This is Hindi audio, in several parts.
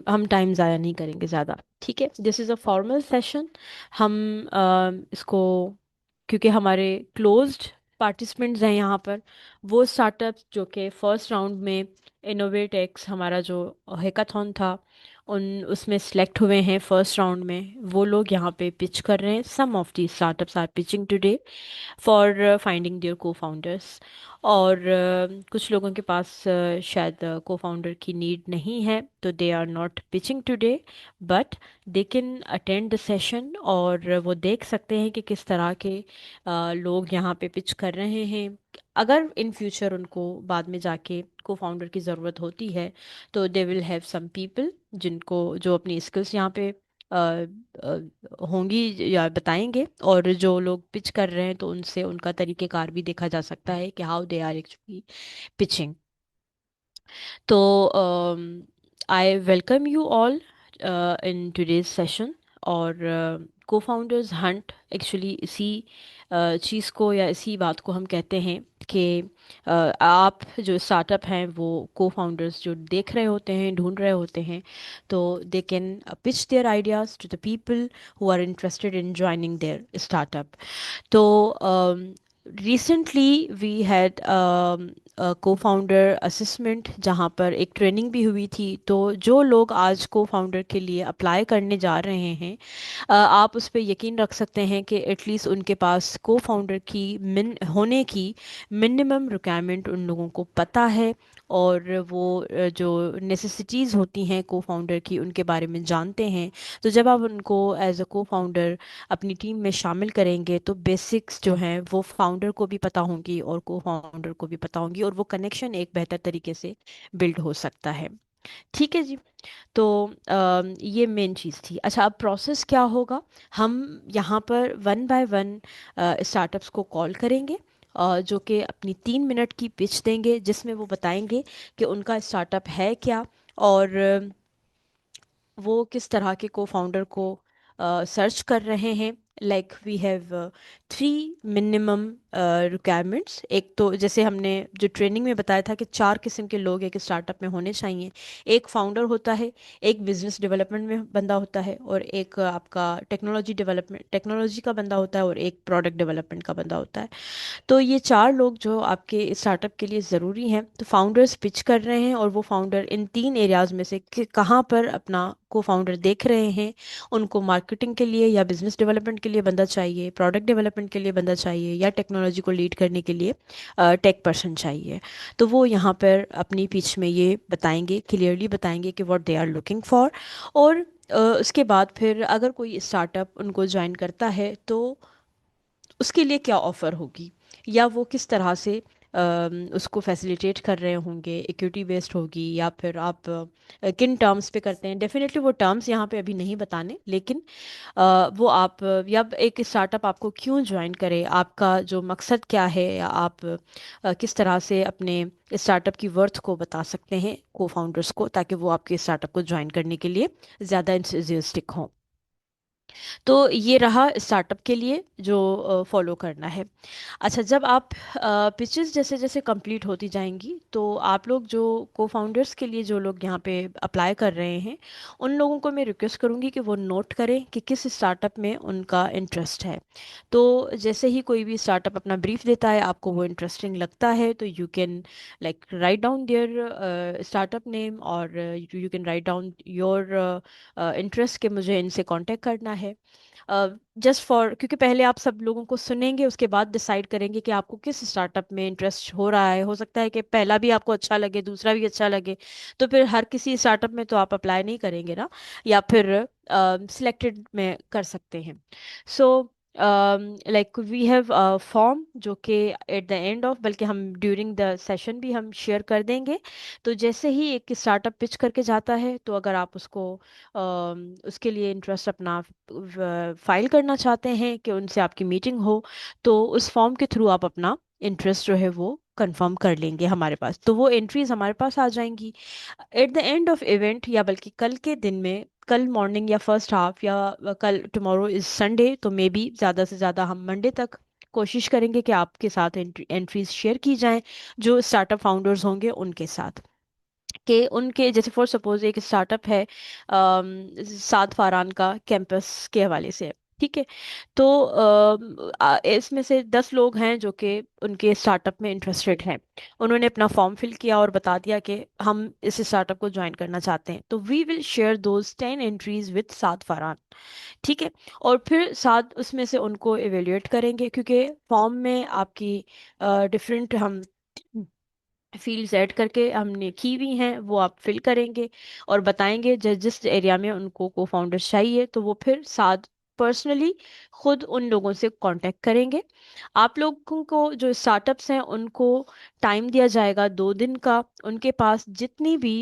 हम टाइम ज़ाया नहीं करेंगे ज़्यादा। ठीक है, this is a formal session. हम इसको, क्योंकि हमारे क्लोज्ड पार्टिसिपेंट्स हैं यहाँ पर, वो स्टार्टअप्स जो कि फर्स्ट राउंड में इनोवेट एक्स हमारा जो हैकाथॉन था उन उसमें सेलेक्ट हुए हैं फर्स्ट राउंड में, वो लोग यहाँ पे पिच कर रहे हैं। Some of the startups are pitching today for finding their co-founders. और कुछ लोगों के पास शायद को फाउंडर की नीड नहीं है, तो they are not pitching today, but they can attend the session और वो देख सकते हैं कि किस तरह के लोग यहाँ पे पिच कर रहे हैं। अगर इन फ्यूचर उनको बाद में जाके को फाउंडर की ज़रूरत होती है, तो they will have some people जिनको जो अपनी स्किल्स यहाँ पे अ, होंगी या बताएंगे। और जो लोग पिच कर रहे हैं तो उनसे उनका तरीक़ेकार भी देखा जा सकता है कि how they are actually pitching. तो I welcome you all in today's session. और को फाउंडर्स हंट एक्चुअली इसी चीज़ को या इसी बात को हम कहते हैं कि आप जो स्टार्टअप हैं वो को फाउंडर्स जो देख रहे होते हैं, ढूंढ रहे होते हैं, तो they can pitch their ideas to the people who are interested in joining their startup. तो recently we had co founder assessment जहाँ पर एक ट्रेनिंग भी हुई थी। तो जो लोग आज को फाउंडर के लिए अप्लाई करने जा रहे हैं, आप उस पर यकीन रख सकते हैं कि एटलीस्ट उनके पास को फाउंडर की मिन होने की मिनिमम रिक्वायरमेंट उन लोगों को पता है। और वो जो नेसेसिटीज़ होती हैं को फाउंडर की उनके बारे में जानते हैं। तो जब आप उनको एज अ को फाउंडर अपनी टीम में शामिल करेंगे तो बेसिक्स जो हैं वो फाउंडर को भी पता होंगी और को फाउंडर को भी पता होंगी, और वो कनेक्शन एक बेहतर तरीके से बिल्ड हो सकता है। ठीक है जी। तो ये मेन चीज़ थी। अच्छा, अब प्रोसेस क्या होगा? हम यहाँ पर वन बाय वन स्टार्टअप्स को कॉल करेंगे, जो कि अपनी 3 मिनट की पिच देंगे जिसमें वो बताएंगे कि उनका स्टार्टअप है क्या, और वो किस तरह के को फाउंडर को सर्च कर रहे हैं। Like we have 3 minimum requirements. एक तो जैसे हमने जो ट्रेनिंग में बताया था कि 4 किस्म के लोग एक स्टार्टअप में होने चाहिए। एक फाउंडर होता है, एक बिजनेस डेवलपमेंट में बंदा होता है, और एक आपका टेक्नोलॉजी का बंदा होता है, और एक प्रोडक्ट डेवलपमेंट का बंदा होता है। तो ये 4 लोग जो आपके स्टार्टअप के लिए ज़रूरी हैं, तो फाउंडर्स पिच कर रहे हैं और वो फाउंडर इन 3 एरियाज़ में से कहाँ पर अपना को फाउंडर देख रहे हैं। उनको मार्केटिंग के लिए या बिजनेस डेवलपमेंट के लिए बंदा चाहिए, प्रोडक्ट डेवलपमेंट के लिए बंदा चाहिए, या टेक्नोलॉजी को लीड करने के लिए टेक पर्सन चाहिए। तो वो यहाँ पर अपनी पिच में ये बताएंगे, क्लियरली बताएंगे कि what they are looking for. और उसके बाद फिर अगर कोई स्टार्टअप उनको ज्वाइन करता है तो उसके लिए क्या ऑफ़र होगी, या वो किस तरह से उसको फैसिलिटेट कर रहे होंगे, इक्विटी बेस्ड होगी या फिर आप किन टर्म्स पे करते हैं। डेफिनेटली वो टर्म्स यहाँ पे अभी नहीं बताने, लेकिन वो आप या एक स्टार्टअप आपको क्यों ज्वाइन करे, आपका जो मकसद क्या है, या आप किस तरह से अपने स्टार्टअप की वर्थ को बता सकते हैं को फाउंडर्स को, ताकि वो आपके स्टार्टअप को ज्वाइन करने के लिए ज़्यादा इंथुसियास्टिक हों। तो ये रहा स्टार्टअप के लिए जो फॉलो करना है। अच्छा, जब आप पिचेस जैसे जैसे कंप्लीट होती जाएंगी तो आप लोग जो को फाउंडर्स के लिए जो लोग यहाँ पे अप्लाई कर रहे हैं, उन लोगों को मैं रिक्वेस्ट करूँगी कि वो नोट करें कि किस स्टार्टअप में उनका इंटरेस्ट है। तो जैसे ही कोई भी स्टार्टअप अपना ब्रीफ देता है, आपको वो इंटरेस्टिंग लगता है, तो you can like write down their startup name, और you can write down your interest, कि मुझे इनसे कांटेक्ट करना है। जस्ट फॉर, क्योंकि पहले आप सब लोगों को सुनेंगे, उसके बाद डिसाइड करेंगे कि आपको किस स्टार्टअप में इंटरेस्ट हो रहा है। हो सकता है कि पहला भी आपको अच्छा लगे, दूसरा भी अच्छा लगे, तो फिर हर किसी स्टार्टअप में तो आप अप्लाई नहीं करेंगे ना, या फिर सिलेक्टेड में कर सकते हैं। So like we have form जो कि एट द एंड ऑफ, बल्कि हम ड्यूरिंग द सेशन भी हम शेयर कर देंगे। तो जैसे ही एक स्टार्टअप पिच करके जाता है, तो अगर आप उसको उसके लिए इंटरेस्ट अपना फाइल करना चाहते हैं कि उनसे आपकी मीटिंग हो, तो उस फॉर्म के थ्रू आप अपना इंटरेस्ट जो है वो कंफर्म कर लेंगे हमारे पास। तो वो एंट्रीज हमारे पास आ जाएंगी at the end of event, या बल्कि कल के दिन में, कल मॉर्निंग या फर्स्ट हाफ, या कल टुमारो इज संडे, तो मे बी ज़्यादा से ज़्यादा हम मंडे तक कोशिश करेंगे कि आपके साथ एंट्रीज शेयर की जाएं जो स्टार्टअप फाउंडर्स होंगे उनके साथ, कि उनके जैसे फॉर सपोज एक स्टार्टअप है साद फारान का कैंपस के हवाले से, ठीक है। तो इसमें से 10 लोग हैं जो कि उनके स्टार्टअप में इंटरेस्टेड हैं। उन्होंने अपना फॉर्म फिल किया और बता दिया कि हम इस स्टार्टअप को ज्वाइन करना चाहते हैं, तो we will share those 10 entries with Saad Faran, ठीक है। और फिर साथ उसमें से उनको एवेल्युएट करेंगे, क्योंकि फॉर्म में आपकी डिफरेंट हम फील्ड्स ऐड करके हमने की हुई हैं, वो आप फिल करेंगे और बताएंगे जिस जिस एरिया में उनको को फाउंडर्स चाहिए, तो वो फिर साथ पर्सनली खुद उन लोगों से कांटेक्ट करेंगे। आप लोगों को जो स्टार्टअप्स हैं उनको टाइम दिया जाएगा 2 दिन का। उनके पास जितनी भी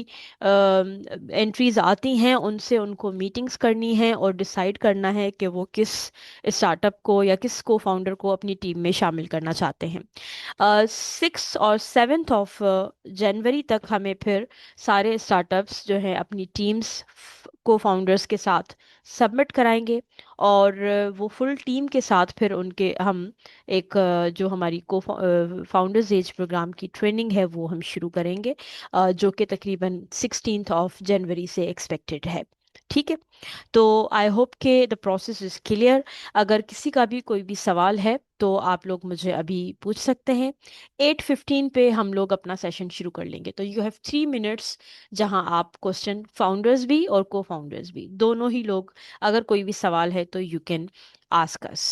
एंट्रीज आती हैं उनसे उनको मीटिंग्स करनी है और डिसाइड करना है कि वो किस स्टार्टअप को या किस को फाउंडर को अपनी टीम में शामिल करना चाहते हैं। 6 और 7 ऑफ जनवरी तक हमें फिर सारे स्टार्टअप्स जो हैं अपनी टीम्स को फाउंडर्स के साथ सबमिट कराएंगे। और वो फुल टीम के साथ फिर उनके हम एक जो हमारी को फाउंडर्स एज प्रोग्राम की ट्रेनिंग है वो हम शुरू करेंगे, जो कि तकरीबन 16 जनवरी से एक्सपेक्टेड है, ठीक है। तो आई होप के द प्रोसेस इज क्लियर। अगर किसी का भी कोई भी सवाल है तो आप लोग मुझे अभी पूछ सकते हैं। 8:15 पे हम लोग अपना सेशन शुरू कर लेंगे, तो यू हैव 3 मिनट्स जहां आप क्वेश्चन फाउंडर्स भी और को फाउंडर्स भी दोनों ही लोग, अगर कोई भी सवाल है तो you can ask us.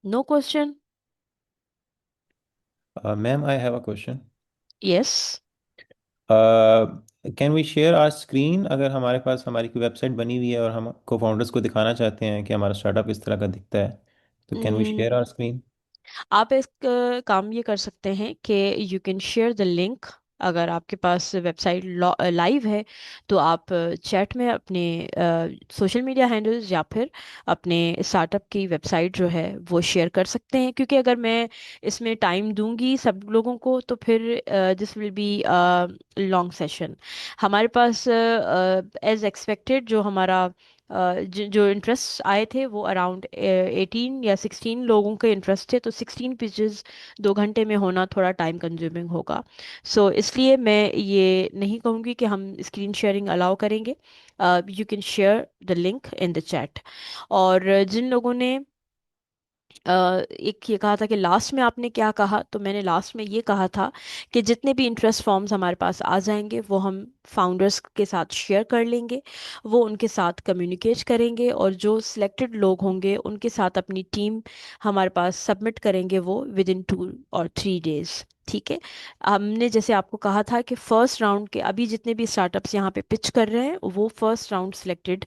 No question? Ma'am, I have a question. Yes. Can we share our screen? अगर हमारे पास हमारी कोई वेबसाइट बनी हुई है और हम को फाउंडर्स को दिखाना चाहते हैं कि हमारा स्टार्टअप इस तरह का दिखता है, तो can we share our screen? आप एक काम ये कर सकते हैं कि you can share the link. अगर आपके पास वेबसाइट लाइव है तो आप चैट में अपने सोशल मीडिया हैंडल्स या फिर अपने स्टार्टअप की वेबसाइट जो है वो शेयर कर सकते हैं, क्योंकि अगर मैं इसमें टाइम दूंगी सब लोगों को तो फिर this will be long session. हमारे पास एज एक्सपेक्टेड जो हमारा जो इंटरेस्ट आए थे वो अराउंड 18 या 16 लोगों के इंटरेस्ट थे, तो 16 पिचेस 2 घंटे में होना थोड़ा टाइम कंज्यूमिंग होगा। सो इसलिए मैं ये नहीं कहूँगी कि हम स्क्रीन शेयरिंग अलाउ करेंगे। You can share the link in the chat. और जिन लोगों ने एक ये कहा था कि लास्ट में आपने क्या कहा, तो मैंने लास्ट में ये कहा था कि जितने भी इंटरेस्ट फॉर्म्स हमारे पास आ जाएंगे वो हम फाउंडर्स के साथ शेयर कर लेंगे, वो उनके साथ कम्युनिकेट करेंगे और जो सिलेक्टेड लोग होंगे उनके साथ अपनी टीम हमारे पास सबमिट करेंगे वो विद इन 2 और 3 डेज, ठीक है। हमने जैसे आपको कहा था कि फर्स्ट राउंड के अभी जितने भी स्टार्टअप्स यहाँ पे पिच कर रहे हैं वो फर्स्ट राउंड सिलेक्टेड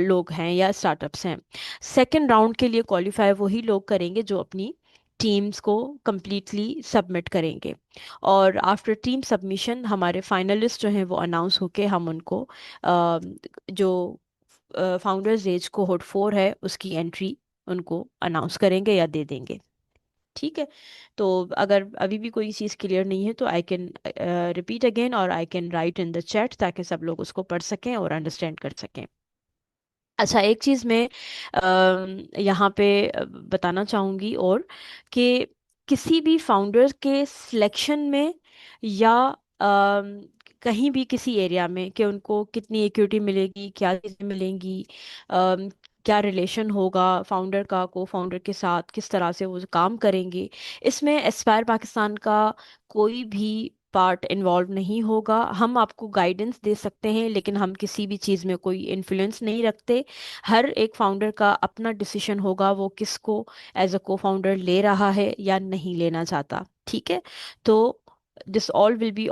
लोग हैं या स्टार्टअप्स हैं। सेकेंड राउंड के लिए क्वालिफाई वही लोग करेंगे जो अपनी टीम्स को completely सबमिट करेंगे। और आफ्टर टीम सबमिशन हमारे फाइनलिस्ट जो हैं वो अनाउंस होके हम उनको जो फाउंडर्स एज कोहोर्ट 4 है उसकी एंट्री उनको अनाउंस करेंगे या दे देंगे, ठीक है। तो अगर अभी भी कोई चीज़ क्लियर नहीं है तो आई कैन रिपीट अगेन और I can write in the chat ताकि सब लोग उसको पढ़ सकें और अंडरस्टैंड कर सकें। अच्छा, एक चीज़ मैं यहाँ पे बताना चाहूँगी और कि किसी भी फाउंडर के सिलेक्शन में या कहीं भी किसी एरिया में कि उनको कितनी इक्विटी मिलेगी, क्या चीज़ें मिलेंगी, क्या रिलेशन होगा फाउंडर का को फाउंडर के साथ, किस तरह से वो काम करेंगे, इसमें एस्पायर पाकिस्तान का कोई भी पार्ट इन्वॉल्व नहीं होगा। हम आपको गाइडेंस दे सकते हैं लेकिन हम किसी भी चीज़ में कोई इन्फ्लुएंस नहीं रखते। हर एक फाउंडर का अपना डिसीजन होगा वो किसको एज अ को फाउंडर ले रहा है या नहीं लेना चाहता, ठीक है। तो this all will be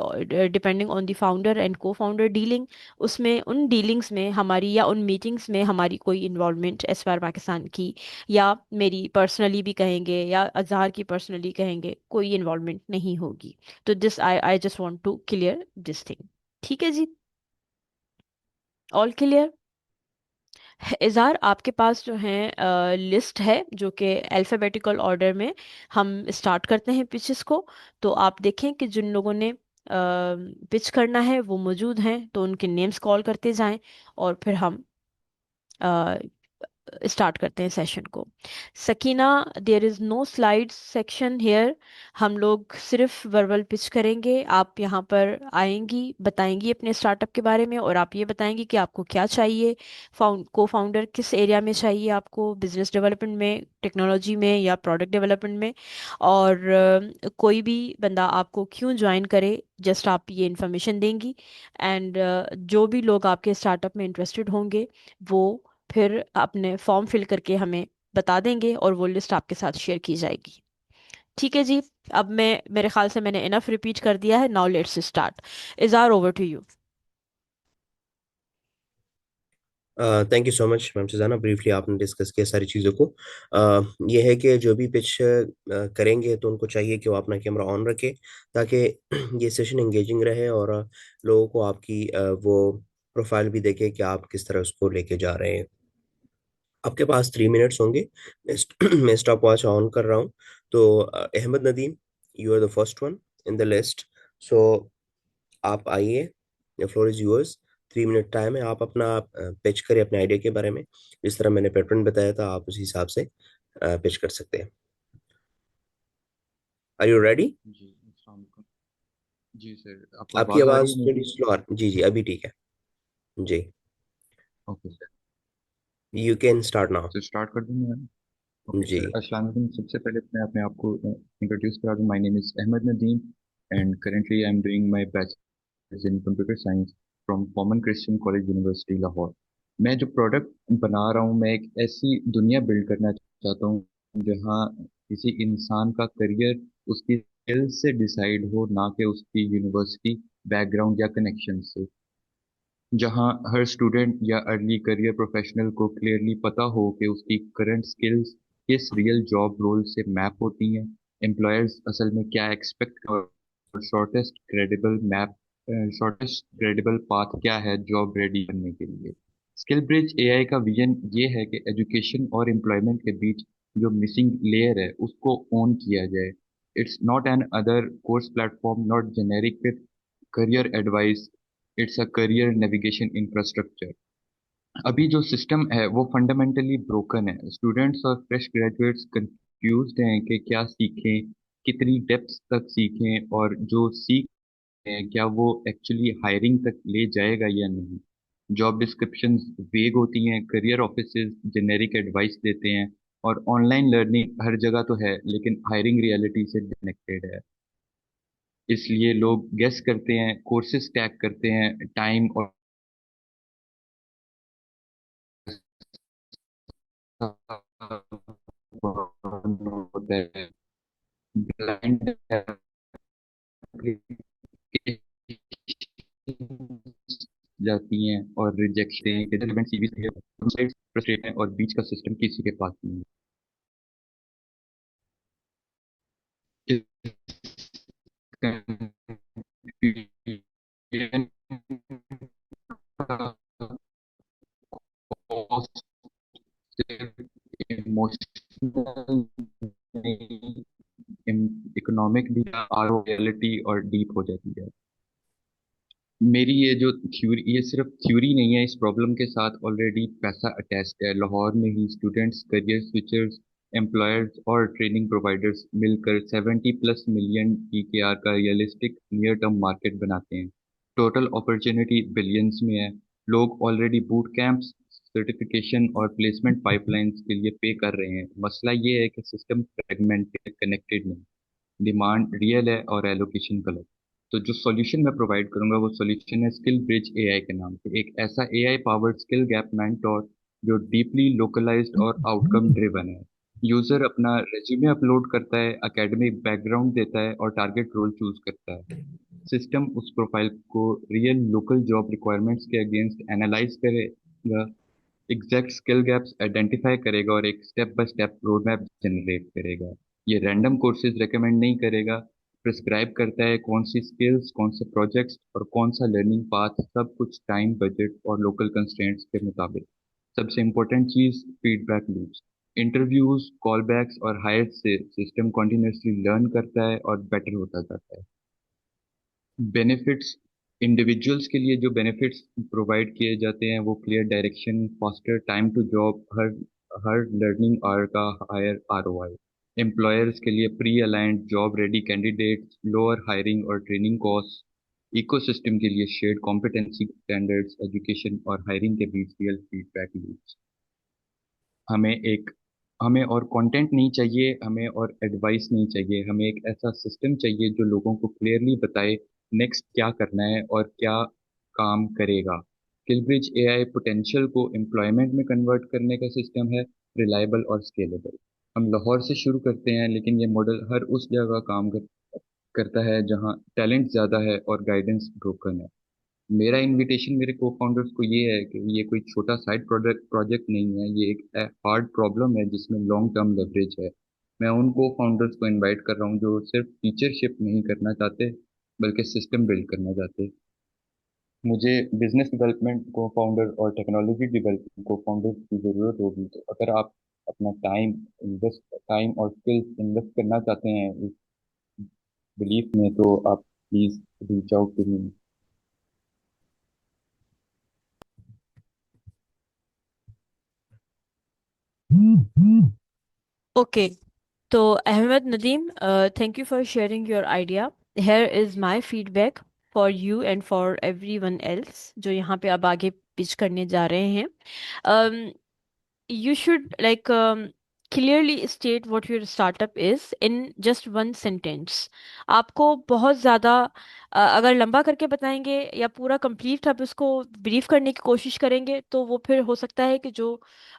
depending on the founder and को फाउंडर डीलिंग। उसमें उन डीलिंग्स में हमारी या उन मीटिंग्स में हमारी कोई इन्वॉल्वमेंट एस्पायर पाकिस्तान की या मेरी पर्सनली भी कहेंगे या अजहार की पर्सनली कहेंगे कोई इन्वॉल्वमेंट नहीं होगी। तो this I I just want to clear this thing, ठीक है जी। All clear? इज़हार आपके पास जो है लिस्ट है जो कि अल्फ़ाबेटिकल ऑर्डर में हम स्टार्ट करते हैं पिचेस को। तो आप देखें कि जिन लोगों ने पिच करना है वो मौजूद हैं तो उनके नेम्स कॉल करते जाएं और फिर हम स्टार्ट करते हैं सेशन को। Sakina, there is no slides section here. हम लोग सिर्फ वर्बल पिच करेंगे। आप यहाँ पर आएंगी, बताएंगी अपने स्टार्टअप के बारे में, और आप ये बताएंगी कि आपको क्या चाहिए, को फाउंडर किस एरिया में चाहिए आपको, बिजनेस डेवलपमेंट में, टेक्नोलॉजी में, या प्रोडक्ट डेवलपमेंट में, और कोई भी बंदा आपको क्यों ज्वाइन करे, जस्ट आप ये इन्फॉर्मेशन देंगी। एंड जो भी लोग आपके स्टार्टअप में इंटरेस्टेड होंगे वो फिर अपने फॉर्म फिल करके हमें बता देंगे, और वो लिस्ट आपके साथ शेयर की जाएगी। ठीक है जी। अब मैं, मेरे ख्याल से मैंने इनफ रिपीट कर दिया है। Now let's start. Izhar, over to you. Thank you so much ma'am Sujana, briefly आपने डिस्कस किया सारी चीज़ों को। ये है कि जो भी पिच करेंगे तो उनको चाहिए कि वो अपना कैमरा ऑन रखे, ताकि ये सेशन एंगेजिंग रहे और लोगों को आपकी वो प्रोफाइल भी देखे कि आप किस तरह उसको लेके जा रहे हैं। आपके पास 3 मिनट्स होंगे। मैं स्टॉप वॉच ऑन कर रहा हूँ। तो Ahmed Nadeem, you are the first one in the list. So आप आइए, the floor is yours. 3 minute time है, आप अपना पिच करें अपने आइडिया के बारे में। जिस तरह मैंने पैटर्न बताया था आप उसी हिसाब से पिच कर सकते हैं। Are you ready? जी अस्सलाम वालेकुम। जी सर, आपको आपकी आवाज़ आ रही आवाज़ है थोड़ी मेरी? स्लो जी जी अभी ठीक है। जी, okay sir. You can start now. तो स्टार्ट कर दूँ मैं? ओके जी सर, अस्सलाम वालेकुम। सबसे पहले मैं अपने आप को इंट्रोड्यूस करा दूँ। My name is Ahmed Nadeem and currently I am doing my bachelors in computer science from कॉमन क्रिश्चियन कॉलेज यूनिवर्सिटी लाहौर। मैं जो प्रोडक्ट बना रहा हूँ, मैं एक ऐसी दुनिया बिल्ड करना चाहता हूँ जहाँ किसी इंसान का करियर उसकी स्किल से डिसाइड हो, ना कि उसकी यूनिवर्सिटी बैकग्राउंड या कनेक्शन से। जहां हर स्टूडेंट या अर्ली करियर प्रोफेशनल को क्लियरली पता हो कि उसकी करंट स्किल्स किस रियल जॉब रोल से मैप होती हैं, एम्प्लॉयर्स असल में क्या एक्सपेक्ट कर, और शॉर्टेस्ट क्रेडिबल पाथ क्या है जॉब रेडी करने के लिए। स्किल ब्रिज एआई का विजन ये है कि एजुकेशन और एम्प्लॉयमेंट के बीच जो मिसिंग लेयर है उसको ओन किया जाए। It's not an other course platform, not generic career advice, it's a career navigation infrastructure. अभी जो सिस्टम है वो फंडामेंटली ब्रोकन है। स्टूडेंट्स और फ्रेश ग्रेजुएट्स कंफ्यूज्ड हैं कि क्या सीखें, कितनी डेप्थ तक सीखें, और जो सीख हैं क्या वो एक्चुअली हायरिंग तक ले जाएगा या नहीं। जॉब डिस्क्रिप्शंस वेग होती हैं, करियर ऑफिसेज जेनेरिक एडवाइस देते हैं, और ऑनलाइन लर्निंग हर जगह तो है लेकिन हायरिंग रियलिटी से डिस्कनेक्टेड है। इसलिए लोग गेस करते हैं, कोर्सेज टैग करते हैं, टाइम और होता है, ब्लाइंड जाती हैं और रिजेक्शन फ्रस्ट्रेट हैं, और बीच का सिस्टम किसी के पास नहीं है। इमोशनल, इकोनॉमिक भी रियलिटी और डीप हो जाती है। मेरी ये जो थ्योरी, ये सिर्फ थ्योरी नहीं है, इस प्रॉब्लम के साथ ऑलरेडी पैसा अटैच्ड है। लाहौर में ही स्टूडेंट्स, करियर स्विचर्स, एम्प्लॉयर्स और ट्रेनिंग प्रोवाइडर्स मिलकर 70+ मिलियन PKR का रियलिस्टिक नियर टर्म मार्केट बनाते हैं। टोटल अपॉर्चुनिटी बिलियंस में है। लोग ऑलरेडी बूट कैंप्स, सर्टिफिकेशन और प्लेसमेंट पाइपलाइंस के लिए पे कर रहे हैं। मसला ये है कि सिस्टम फ्रेगमेंटेड, कनेक्टेड नहीं, डिमांड रियल है और एलोकेशन गलत। तो जो सॉल्यूशन मैं प्रोवाइड करूंगा वो सॉल्यूशन है स्किल ब्रिज एआई के नाम से। एक ऐसा AI powered skill gap mentor जो डीपली लोकलाइज्ड और आउटकम ड्रिवन है। यूजर अपना रेज्यूमे अपलोड करता है, एकेडमिक बैकग्राउंड देता है और टारगेट रोल चूज करता है। सिस्टम उस प्रोफाइल को रियल लोकल जॉब रिक्वायरमेंट्स के अगेंस्ट एनालाइज करेगा, एग्जैक्ट स्किल गैप्स आइडेंटिफाई करेगा और एक step by step road map generate करेगा। ये रैंडम कोर्सेज रेकमेंड नहीं करेगा, प्रिस्क्राइब करता है कौन सी स्किल्स, कौन से प्रोजेक्ट्स और कौन सा लर्निंग पाथ, सब कुछ टाइम, बजट और लोकल कंस्ट्रेंट्स के मुताबिक। सबसे इम्पोर्टेंट चीज, फीडबैक लूप्स, इंटरव्यूज, कॉलबैक्स और हायर से सिस्टम कॉन्टिन्यूसली लर्न करता है और बेटर होता जाता है। बेनिफिट्स, इंडिविजुअल्स के लिए जो बेनिफिट्स प्रोवाइड किए जाते हैं वो clear direction, faster time to job, हर हर लर्निंग आवर का हायर आरओआई, एम्प्लॉयर्स के लिए pre aligned job ready candidates, lower hiring और ट्रेनिंग कॉस्ट, इकोसिस्टम के लिए शेयर्ड कॉम्पिटेंसी स्टैंडर्ड्स, एजुकेशन और हायरिंग के बीच रियल फीडबैक लूप्स। हमें एक हमें और कंटेंट नहीं चाहिए, हमें और एडवाइस नहीं चाहिए, हमें एक ऐसा सिस्टम चाहिए जो लोगों को क्लियरली बताए नेक्स्ट क्या करना है और क्या काम करेगा। स्किलब्रिज एआई पोटेंशियल को एम्प्लॉयमेंट में कन्वर्ट करने का सिस्टम है, रिलायबल और स्केलेबल। हम लाहौर से शुरू करते हैं, लेकिन ये मॉडल हर उस जगह करता है जहाँ टैलेंट ज़्यादा है और गाइडेंस ब्रोकन है। मेरा इनविटेशन मेरे को फाउंडर्स को ये है कि ये कोई छोटा साइड प्रोजेक्ट प्रोजेक्ट नहीं है, ये एक हार्ड प्रॉब्लम है जिसमें लॉन्ग टर्म लेवरेज है। मैं उन को फाउंडर्स को इनवाइट कर रहा हूँ जो सिर्फ टीचरशिप नहीं करना चाहते बल्कि सिस्टम बिल्ड करना चाहते। मुझे बिजनेस डेवलपमेंट को फाउंडर और टेक्नोलॉजी डेवलपमेंट को फाउंडर की ज़रूरत होगी, तो अगर आप अपना टाइम और स्किल्स इन्वेस्ट करना चाहते हैं इस बिलीफ में, तो आप please reach out to me. Okay, तो Ahmed Nadeem, thank you for sharing your idea. Here is my feedback for you and for everyone else जो यहाँ पे अब आगे पिच करने जा रहे हैं. You should clearly state what your startup is in just one sentence. आपको बहुत ज़्यादा अगर लंबा करके बताएंगे या पूरा कंप्लीट आप उसको ब्रीफ करने की कोशिश करेंगे तो वो फिर हो सकता है कि जो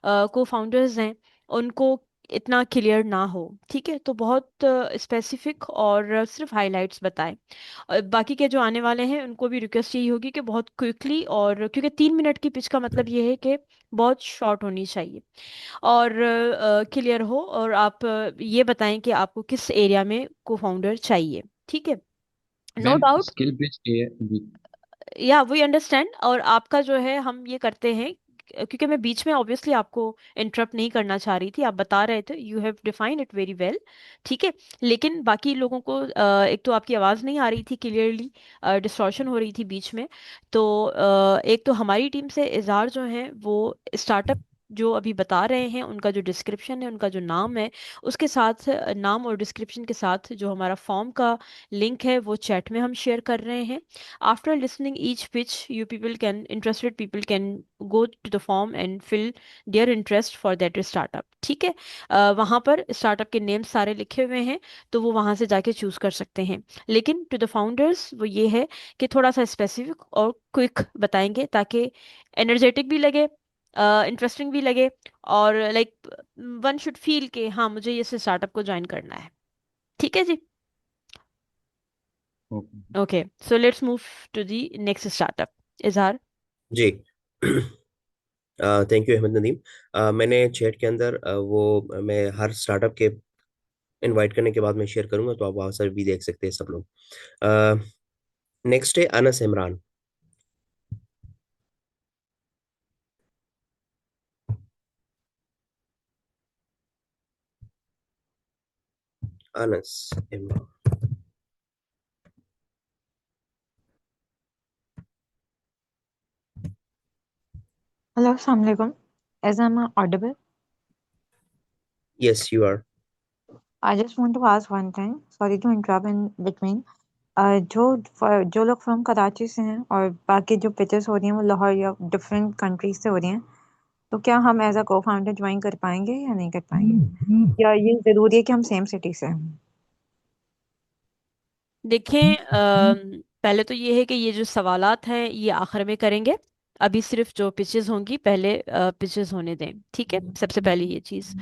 को फाउंडर्स हैं उनको इतना क्लियर ना हो. ठीक है, तो बहुत स्पेसिफिक और सिर्फ हाइलाइट्स बताएं. और बाकी के जो आने वाले हैं उनको भी रिक्वेस्ट यही होगी कि बहुत क्विकली, और क्योंकि 3 मिनट की पिच का मतलब ये है कि बहुत शॉर्ट होनी चाहिए और क्लियर हो. और आप ये बताएं कि आपको किस एरिया में को फाउंडर चाहिए. ठीक है, no ma'am doubt. Skill bridge AI. या वी अंडरस्टैंड. और आपका जो है हम ये करते हैं क्योंकि मैं बीच में ऑब्वियसली आपको इंटरप्ट नहीं करना चाह रही थी, आप बता रहे थे, you have defined it very well. ठीक है, लेकिन बाकी लोगों को एक तो आपकी आवाज़ नहीं आ रही थी क्लियरली, डिस्टॉर्शन हो रही थी बीच में. तो एक तो हमारी टीम से इजहार जो है वो स्टार्टअप जो अभी बता रहे हैं उनका जो डिस्क्रिप्शन है, उनका जो नाम है, उसके साथ नाम और डिस्क्रिप्शन के साथ जो हमारा फॉर्म का लिंक है वो चैट में हम शेयर कर रहे हैं. After listening each pitch, interested people can go to the form and fill their interest for that startup. ठीक है, वहाँ पर स्टार्टअप के नेम सारे लिखे हुए हैं, तो वो वहाँ से जाके चूज कर सकते हैं. लेकिन टू द फाउंडर्स वो ये है कि थोड़ा सा स्पेसिफिक और क्विक बताएंगे ताकि एनर्जेटिक भी लगे, इंटरेस्टिंग भी लगे, और वन शुड फील कि हाँ मुझे ये स्टार्टअप को ज्वाइन करना है. ठीक है जी. Okay, so let's move to the next startup. Izhar. जी। Thank you Ahmed Nadeem. मैंने चैट के अंदर मैं हर स्टार्टअप के इनवाइट करने के बाद मैं शेयर करूंगा, तो आप वहां से भी देख सकते हैं सब लोग। नेक्स्ट है Anas Imran. Anas Imran. Hello, Assalamu alaikum. Is I'm audible? Yes you are. I just want to ask one thing. Sorry to interrupt in between. जो जो लोग फ्रॉम कराची से हैं और बाकी जो पिचेस हो रही हैं वो लाहौर या डिफरेंट कंट्रीज से हो रही हैं, तो क्या हम एज अ को फाउंडर ज्वाइन कर पाएंगे या नहीं कर पाएंगे, या ये जरूरी है कि हम सेम सिटी से हैं? देखें, पहले तो ये है कि ये जो सवालात हैं ये आखिर में करेंगे. अभी सिर्फ जो पिचेस होंगी पहले पिचेस होने दें. ठीक है, सबसे पहले ये चीज़.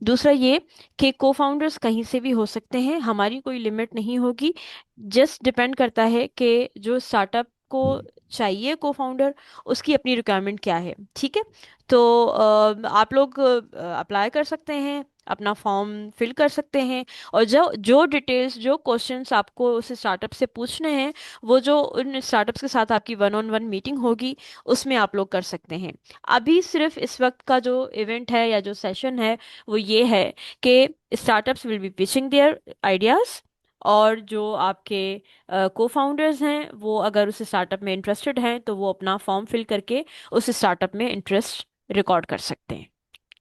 दूसरा ये कि को फाउंडर्स कहीं से भी हो सकते हैं, हमारी कोई लिमिट नहीं होगी. जस्ट डिपेंड करता है कि जो स्टार्टअप को चाहिए को फाउंडर, उसकी अपनी रिक्वायरमेंट क्या है. ठीक है, तो आप लोग अप्लाई कर सकते हैं, अपना फॉर्म फिल कर सकते हैं, और जो जो डिटेल्स जो क्वेश्चंस आपको उस स्टार्टअप से पूछने हैं वो जो उन स्टार्टअप्स के साथ आपकी वन ऑन वन मीटिंग होगी उसमें आप लोग कर सकते हैं. अभी सिर्फ इस वक्त का जो इवेंट है या जो सेशन है वो ये है कि startups will be pitching their ideas, और जो आपके को फाउंडर्स हैं वो अगर उस स्टार्टअप में इंटरेस्टेड हैं तो वो अपना फॉर्म फिल करके उस स्टार्टअप में इंटरेस्ट रिकॉर्ड कर सकते हैं.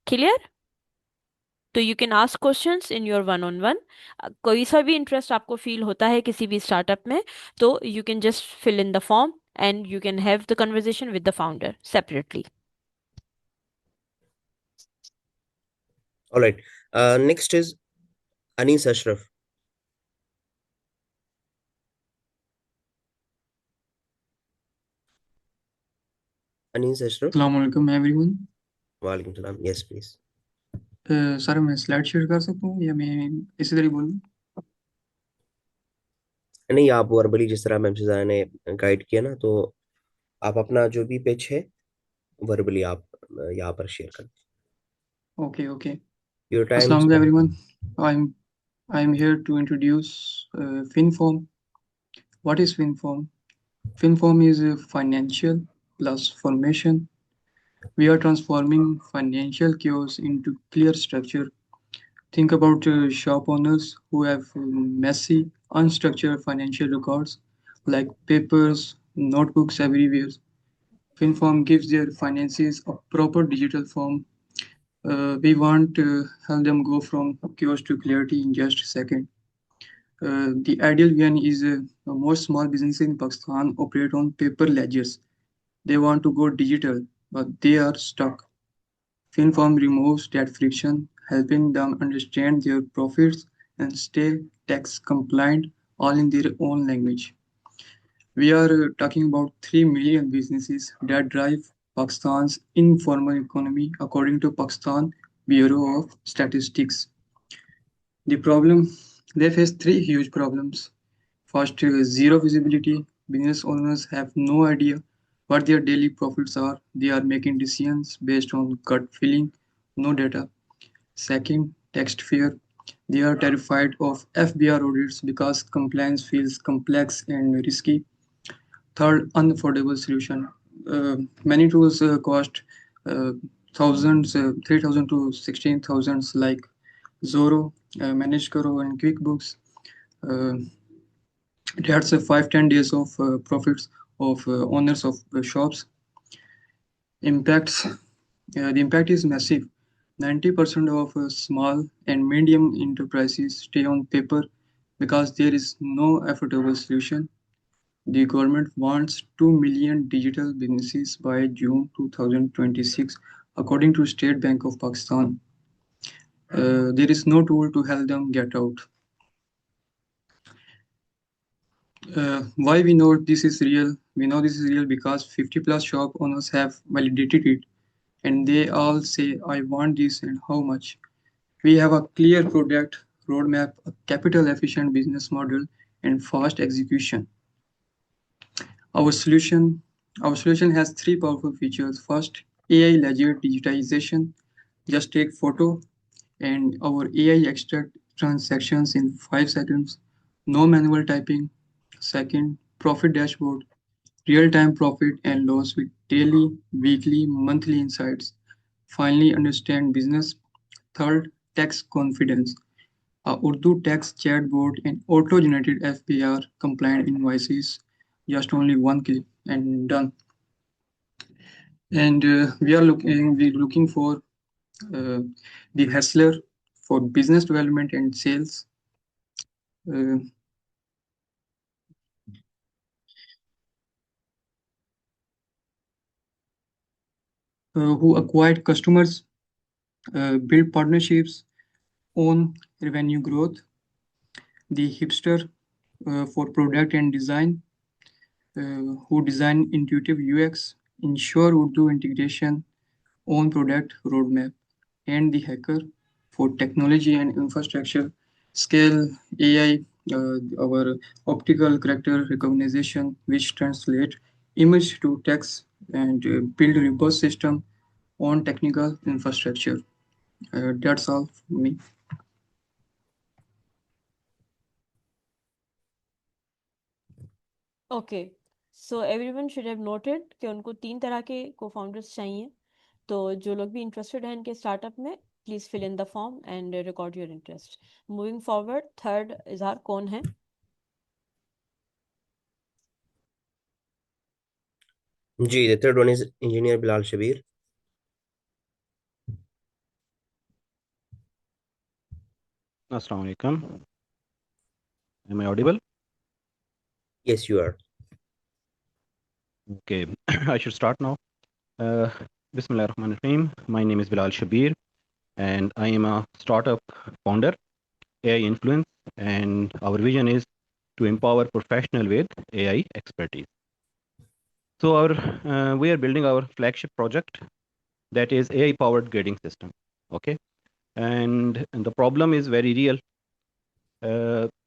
क्लियर? तो you can ask questions in your one on one. कोई सा भी इंटरेस्ट आपको फील होता है किसी भी स्टार्टअप में, तो you can just fill in the form and you can have the conversation with the founder separately. All right. Next is Anis Ashraf. Anis Ashraf. Assalamualaikum everyone. Walaikum salam. Yes, please. Sir मैं स्लाइड शेयर कर सकता हूँ या मैं इसी तरह बोलूँ? नहीं, आप वर्बली जिस तरह मैम सुजाना ने गाइड किया ना, तो आप अपना जो भी पिच है वर्बली आप यहाँ पर शेयर कर। Okay, okay. Your time Assalamualaikum start. everyone. I'm here to introduce FinForm. What is FinForm? FinForm is a financial plus formation. We are transforming financial chaos into clear structure. Think about shop owners who have messy, unstructured financial records like papers, notebooks everywhere. FinForm gives their finances a proper digital form. We want to help them go from chaos to clarity in just a second. The ideal one is most small businesses in Pakistan operate on paper ledgers. They want to go digital, but they are stuck. FinForm removes that friction, helping them understand their profits and stay tax compliant all in their own language. We are talking about 3 million businesses that drive Pakistan's informal economy according to Pakistan Bureau of Statistics. The problem, they face three huge problems. First, zero visibility. Business owners have no idea what their daily profits are. They are making decisions based on gut feeling, no data. Second, tax fear. They are terrified of FBR audits because compliance feels complex and risky. Third, unaffordable solution. Many tools cost uh, thousands, 3,000 to 16,000, like Zoro, Manage Karo, and QuickBooks. Uh, that's 5-10 days of profits of owners of shops. Impacts. The impact is massive. 90% of small and medium enterprises stay on paper because there is no affordable solution. The government wants 2 million digital businesses by June 2026, according to State Bank of Pakistan. There is no tool to help them get out. Why we know this is real? We know this is real because 50 plus shop owners have validated it and they all say, I want this and how much. We have a clear product roadmap, a capital efficient business model, and fast execution. Our solution, our solution has three powerful features. First, AI ledger digitization. Just take photo and our AI extract transactions in 5 seconds. No manual typing. Second, profit dashboard. Real-time profit and loss with daily, weekly, monthly insights. Finally, understand business. Third, tax confidence. A Urdu tax chatbot and auto-generated FBR compliant invoices. Just only one click and done. And we're looking for uh, the hustler for business development and sales. Uh, who acquired customers, build partnerships, own revenue growth, the hipster for product and design, who design intuitive UX, ensure Urdu integration, own product roadmap, and the hacker for technology and infrastructure, scale AI, our optical character recognition, which translate image to text and build robust system on technical infrastructure. That's all for me. Okay, so everyone should have noted कि उनको तीन तरह के को फाउंडर्स चाहिए। तो जो लोग भी इंटरेस्टेड हैं इनके स्टार्टअप में, please fill in the form and record your interest. Moving forward, third Izhar कौन है? जी, the third one is engineer Bilal Shabir. Assalamu alaikum. Am I audible? Yes, you are. Okay, I should start now. Uh, Bismillah ar-Rahman ar-Rahim. My name is Bilal Shabir, and I am a startup founder, AI Influence, and our vision is to empower professional with AI expertise. So we are building our flagship project that is AI-powered grading system. Okay, and the problem is very real.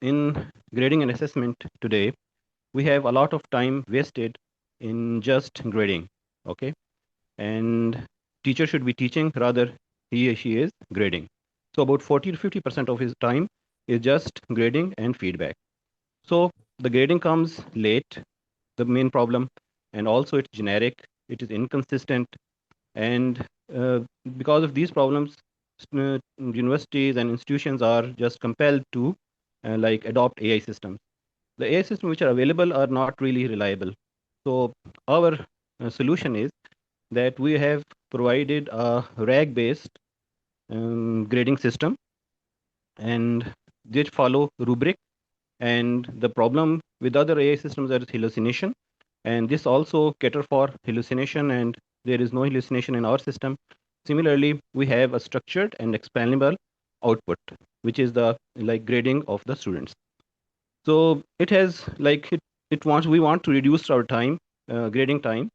In grading and assessment today, we have a lot of time wasted in just grading. Okay, and teacher should be teaching, rather he or she is grading. So about 40 to 50% of his time is just grading and feedback. So the grading comes late, the main problem, and also it's generic, it is inconsistent, and because of these problems, universities and institutions are just compelled to like adopt AI systems. The AI systems which are available are not really reliable. So our solution is that we have provided a RAG-based grading system, and they follow rubric. And the problem with other AI systems is hallucination, and this also cater for hallucination, and there is no hallucination in our system. Similarly, we have a structured and explainable output, which is the like grading of the students. So it has like it wants we want to reduce our time grading time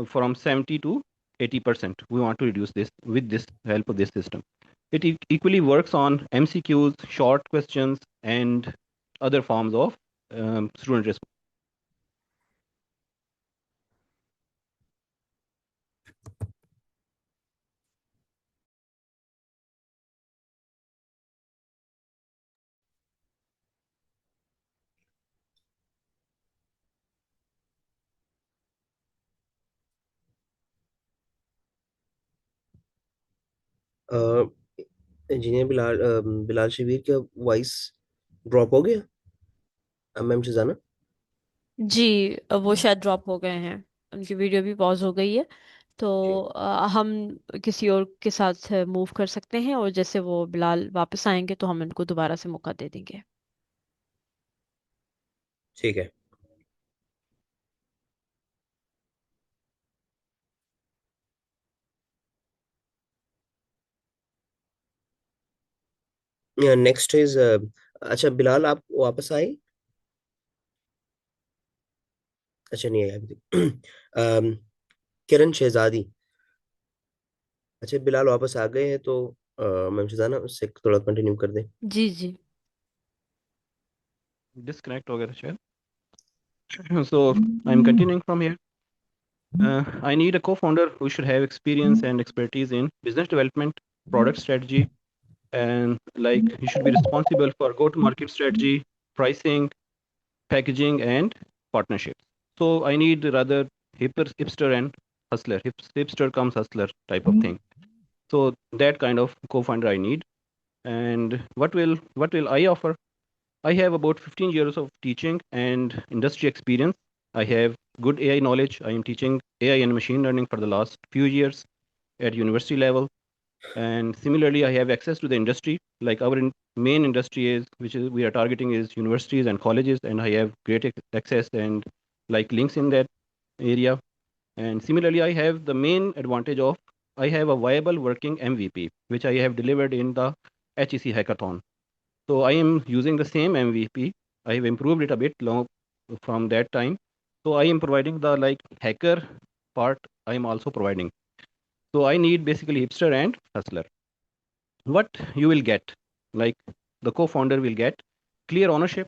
from 70 to 80%. We want to reduce this with this help of this system. It equally works on MCQs, short questions, and other forms of student response. Engineer Bilal Shabbir का वॉइस ड्रॉप हो गया मैम सुजाना? जी वो शायद ड्रॉप हो गए हैं, उनकी वीडियो भी पॉज हो गई है। तो जी, हम किसी और के साथ मूव कर सकते हैं, और जैसे वो बिलाल वापस आएंगे तो हम उनको दोबारा से मौका दे देंगे। ठीक है। नेक्स्ट इज अच्छा बिलाल आप वापस आए? अच्छा नहीं आया अभी तक। किरण शहजादी। अच्छा बिलाल वापस आ गए हैं तो मैम सुजाना उससे थोड़ा कंटिन्यू कर दें। जी जी। Disconnect हो गया था शायद. So I'm continuing from here. I need a co-founder who should have experience and expertise in business development, product strategy, and like he should be responsible for go-to-market strategy, pricing, packaging, and partnerships. So I need rather hipster and hustler, hipster comes hustler type of thing. So that kind of co-founder I need. And what will I offer? I have about 15 years of teaching and industry experience. I have good AI knowledge. I am teaching AI and machine learning for the last few years at university level. And similarly, I have access to the industry. Like our main industry is, which is we are targeting is universities and colleges, and I have great access and like links in that area. And similarly, I have the main advantage of I have a viable working MVP, which I have delivered in the HEC hackathon. So I am using the same MVP. I have improved it a bit long from that time. So I am providing the like hacker part. I am also providing. So I need basically hipster and hustler. What you will get, like the co-founder will get clear ownership,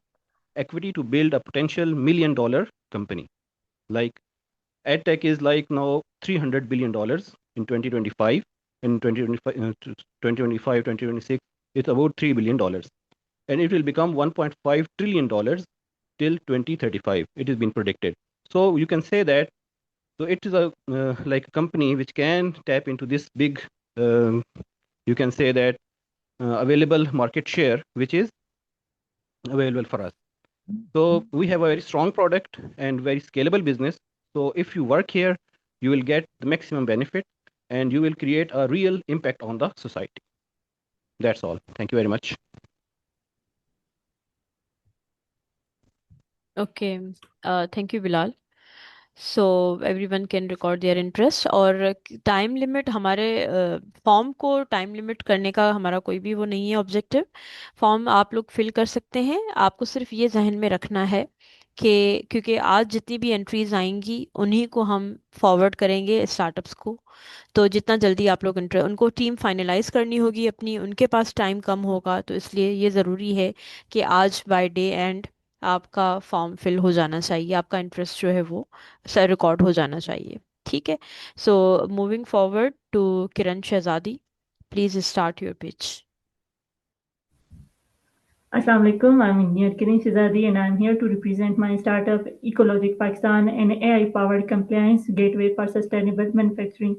equity to build a potential $1 million company. Like EdTech is like now $300 billion in 2025. In 2025, 2025, 2026, it's about $3 billion. And it will become $1.5 trillion till 2035. It has been predicted. So you can say that. So it is a like a company which can tap into this big. You can say that available market share, which is available for us. So we have a very strong product and very scalable business. So if you work here, you will get the maximum benefit, and you will create a real impact on the society. That's all. Thank you very much. Okay. Thank you, Bilal. So everyone can record their interest. और टाइम लिमिट, हमारे फॉर्म को टाइम लिमिट करने का हमारा कोई भी वो नहीं है ऑब्जेक्टिव। फॉर्म आप लोग फिल कर सकते हैं। आपको सिर्फ ये जहन में रखना है कि क्योंकि आज जितनी भी एंट्रीज आएंगी उन्हीं को हम फॉरवर्ड करेंगे स्टार्टअप्स को। तो जितना जल्दी आप लोग उनको टीम फाइनलाइज करनी होगी अपनी, उनके पास टाइम कम होगा, तो इसलिए ये ज़रूरी है कि आज बाय डे एंड आपका फॉर्म फिल हो जाना चाहिए, आपका इंटरेस्ट जो है वो सर रिकॉर्ड हो जाना चाहिए। ठीक है। So moving forward to Kiran Shahzadi, please start your pitch. Assalamu alaikum. I'm Engineer Kiran Shizadi and I'm here to represent my startup Ecologic Pakistan, an AI-powered compliance gateway for sustainable manufacturing.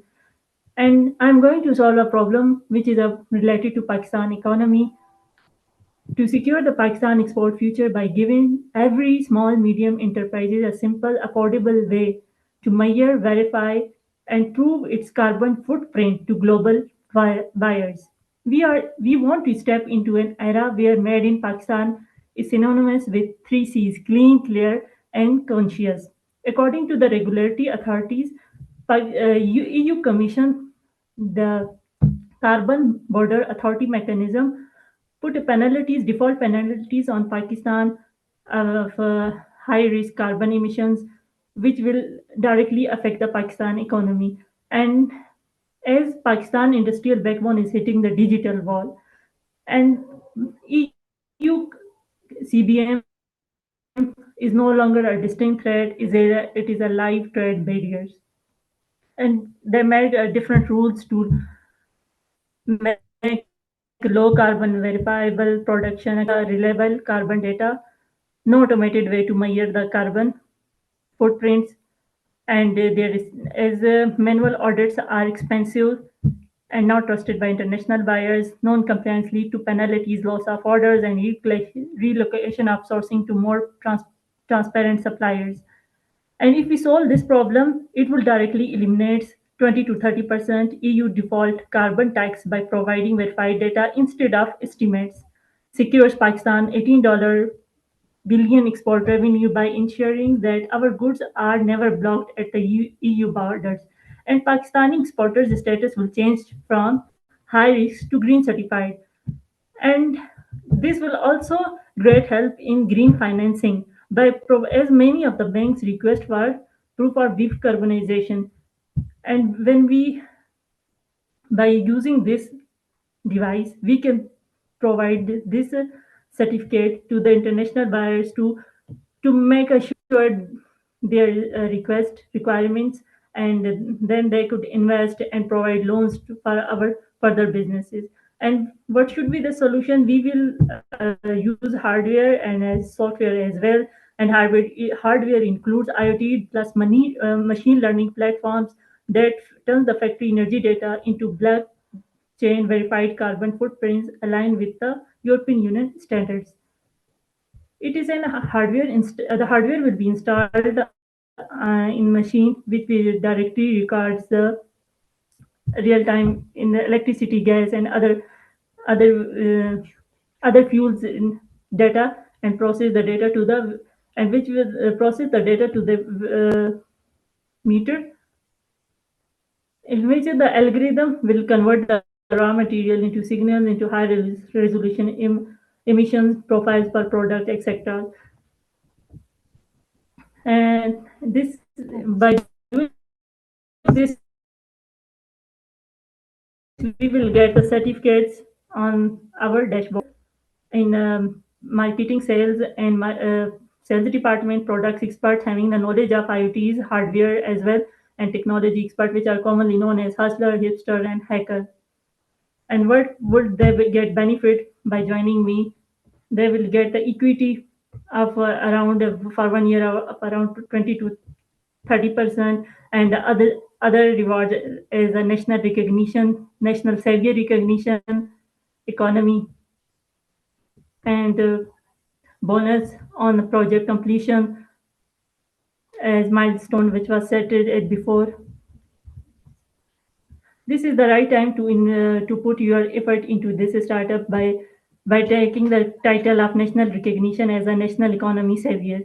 And I'm going to solve a problem which is related to Pakistan economy to secure the Pakistan export future by giving every small medium enterprises a simple, affordable way to measure, verify, and prove its carbon footprint to global buyers. We want to step into an era where made in Pakistan is synonymous with three C's: clean, clear, and conscious. According to the regulatory authorities, EU Commission, the Carbon Border Authority mechanism put default penalties on Pakistan of high risk carbon emissions, which will directly affect the Pakistan economy. And as Pakistan industrial backbone is hitting the digital wall, and EU CBM is no longer a distinct threat, it is a live trade barriers. And they made different rules to make low carbon verifiable production, reliable carbon data, no automated way to measure the carbon footprints, and there is as manual audits are expensive and not trusted by international buyers. Non-compliance lead to penalties, loss of orders, and relocation of sourcing to more transparent suppliers. And if we solve this problem, it will directly eliminate 20 to 30% EU default carbon tax by providing verified data instead of estimates, secures Pakistan $18 billion export revenue by ensuring that our goods are never blocked at the EU borders. And Pakistani exporters' status will change from high risk to green certified. And this will also great help in green financing as many of the banks request for proof of decarbonization. And when we by using this device, we can provide this certificate to the international buyers to make assured their requirements, and then they could invest and provide loans for our further businesses. And what should be the solution? We will use hardware and software as well. And hardware includes IoT plus machine learning platforms that turns the factory energy data into blockchain verified carbon footprints aligned with the European Union standards. It is the hardware will be installed in machine which will directly records the real time in the electricity, gas, and other other fuels in data, and process the data to the and which will process the data to the meter, in which the algorithm will convert the raw material into signals into high resolution emissions profiles per product, etc. And this by doing this, we will get the certificates on our dashboard. In marketing, sales, and sales department, products experts having the knowledge of IoTs, hardware as well, and technology experts, which are commonly known as hustler, hipster, and hacker. And what would they get benefit by joining me? They will get the equity of around for 1 year of around 20 to 30%, and the other rewards is a national recognition, national savior recognition, economy, and bonus on project completion as milestone which was set at before. This is the right time to put your effort into this startup by taking the title of national recognition as a national economy savior.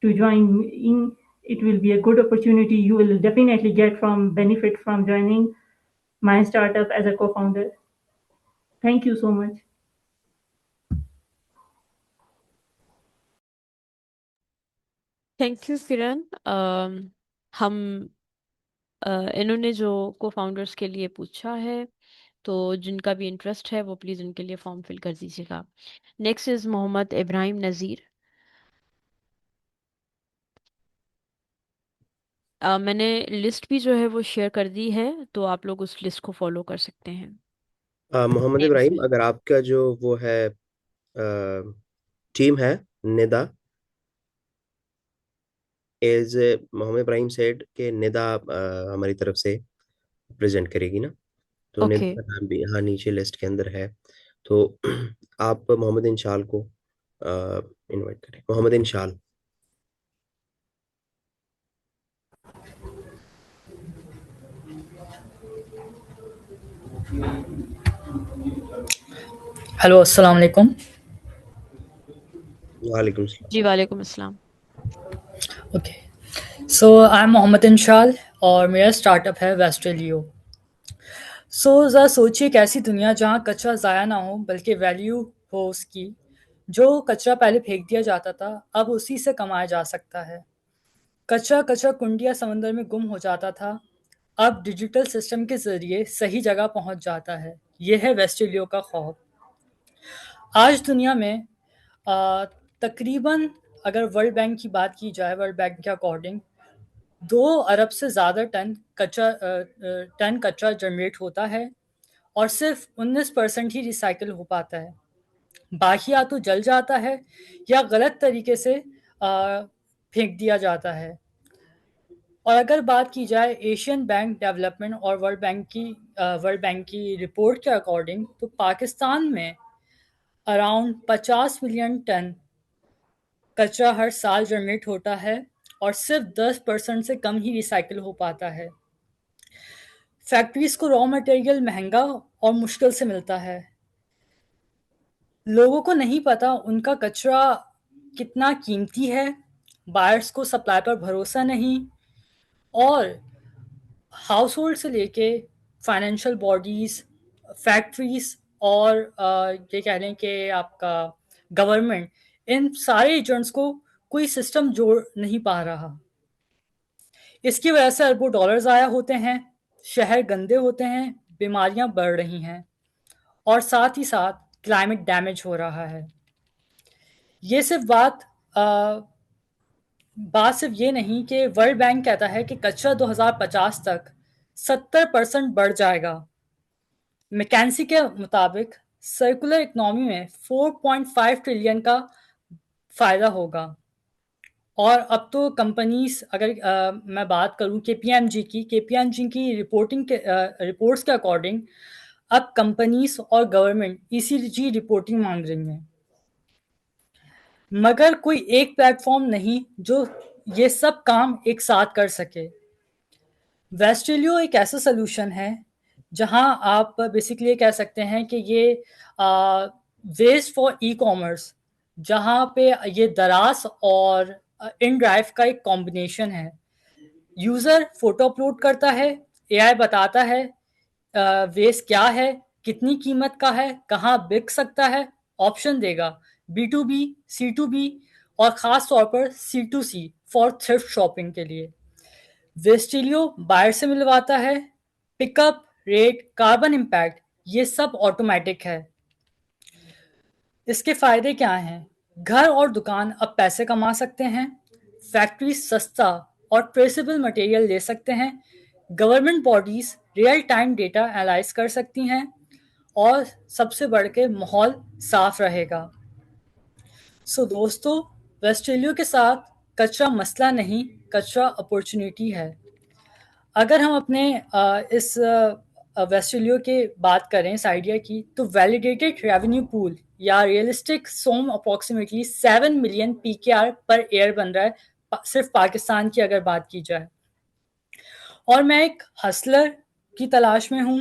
to join in. It will be a good opportunity. You will definitely get from benefit from joining my startup as a co-founder. Thank you so much. Thank you Kiran. हम इन्होंने जो को फाउंडर्स के लिए पूछा है, तो जिनका भी इंटरेस्ट है वो प्लीज़ उनके लिए फॉर्म फिल कर दीजिएगा। नेक्स्ट इज़ मोहम्मद इब्राहिम नज़ीर। मैंने लिस्ट भी जो है वो शेयर कर दी है, तो आप लोग उस लिस्ट को फॉलो कर सकते हैं। मोहम्मद नेम्स इब्राहिम, में अगर आपका जो वो है टीम है निदा, एज मोहम्मद इब्राहिम सेड के निदा हमारी तरफ से प्रेजेंट करेगी ना, तो निदा ओके। का नाम भी यहाँ नीचे लिस्ट के अंदर है। तो आप मोहम्मद इंशाल को इनवाइट करें। मोहम्मद इंशाल। हेलो अस्सलाम वालेकुम। वालेकुम सलाम। जी वालेकुम अस्सलाम। Okay, so I am Mohammad Inshal और मेरा स्टार्टअप है वेस्टेलियो। ज़रा सोचिए एक ऐसी दुनिया जहाँ कचरा ज़ाया ना हो बल्कि वैल्यू हो उसकी। जो कचरा पहले फेंक दिया जाता था अब उसी से कमाया जा सकता है। कचरा कचरा कुंडिया समंदर में गुम हो जाता था, अब डिजिटल सिस्टम के ज़रिए सही जगह पहुँच जाता है। ये है वेस्टेलियो का ख्वाब। आज दुनिया में अ, तकरीबन अगर वर्ल्ड बैंक की बात की जाए, वर्ल्ड बैंक के अकॉर्डिंग 2 अरब से ज़्यादा टन कचरा जनरेट होता है और सिर्फ 19% ही रिसाइकिल हो पाता है। बाकी या तो जल जाता है या गलत तरीके से फेंक दिया जाता है। और अगर बात की जाए एशियन बैंक डेवलपमेंट और वर्ल्ड बैंक की रिपोर्ट के अकॉर्डिंग, तो पाकिस्तान में अराउंड 50 मिलियन टन कचरा हर साल जनरेट होता है और सिर्फ 10% से कम ही रिसाइकिल हो पाता है। फैक्ट्रीज को रॉ मटेरियल महंगा और मुश्किल से मिलता है। लोगों को नहीं पता उनका कचरा कितना कीमती है, बायर्स को सप्लाई पर भरोसा नहीं, और हाउस होल्ड से लेके फाइनेंशियल बॉडीज, फैक्ट्रीज और ये कह लें कि आपका गवर्नमेंट, इन सारे एजेंट्स को कोई सिस्टम जोड़ नहीं पा रहा। इसकी वजह से अरबों डॉलर ज़ाया होते हैं, शहर गंदे होते हैं, बीमारियां बढ़ रही हैं और साथ ही साथ क्लाइमेट डैमेज हो रहा है। ये सिर्फ बात सिर्फ ये नहीं कि वर्ल्ड बैंक कहता है कि कचरा 2050 तक 70% बढ़ जाएगा। मैकेंसी के मुताबिक सर्कुलर इकोनॉमी में 4.5 ट्रिलियन का फायदा होगा। और अब तो कंपनीज, अगर मैं बात करूं केपीएमजी की रिपोर्ट्स के अकॉर्डिंग, अब कंपनीज और गवर्नमेंट ईसीजी रिपोर्टिंग मांग रही हैं, मगर कोई एक प्लेटफॉर्म नहीं जो ये सब काम एक साथ कर सके। वेस्टेलियो एक ऐसा सोल्यूशन है जहां आप बेसिकली कह सकते हैं कि ये वेस्ट फॉर ई कॉमर्स, जहां पे ये दराज और इन ड्राइव का एक कॉम्बिनेशन है। यूज़र फोटो अपलोड करता है, एआई बताता है वेस्ट क्या है, कितनी कीमत का है, कहाँ बिक सकता है, ऑप्शन देगा B2B, C2B और ख़ास तौर पर C2C फॉर थ्रिफ्ट शॉपिंग के लिए। वेस्टिलियो बायर से मिलवाता है, पिकअप, रेट, कार्बन इम्पैक्ट, ये सब ऑटोमेटिक है। इसके फायदे क्या हैं? घर और दुकान अब पैसे कमा सकते हैं, फैक्ट्री सस्ता और ट्रेसेबल मटेरियल ले सकते हैं, government bodies real time data analyse कर सकती हैं और सबसे बढ़ के माहौल साफ रहेगा। दोस्तों, वेस्टेलियो के साथ कचरा मसला नहीं, कचरा अपॉर्चुनिटी है। अगर हम अपने इस वेस्टेलियो के बात करें इस आइडिया की, तो वैलिडेटेड रेवेन्यू पूल या realistic SOM approximately 7 million PKR per year बन रहा है, सिर्फ पाकिस्तान की अगर बात की जाए। और मैं एक हसलर की तलाश में हूँ,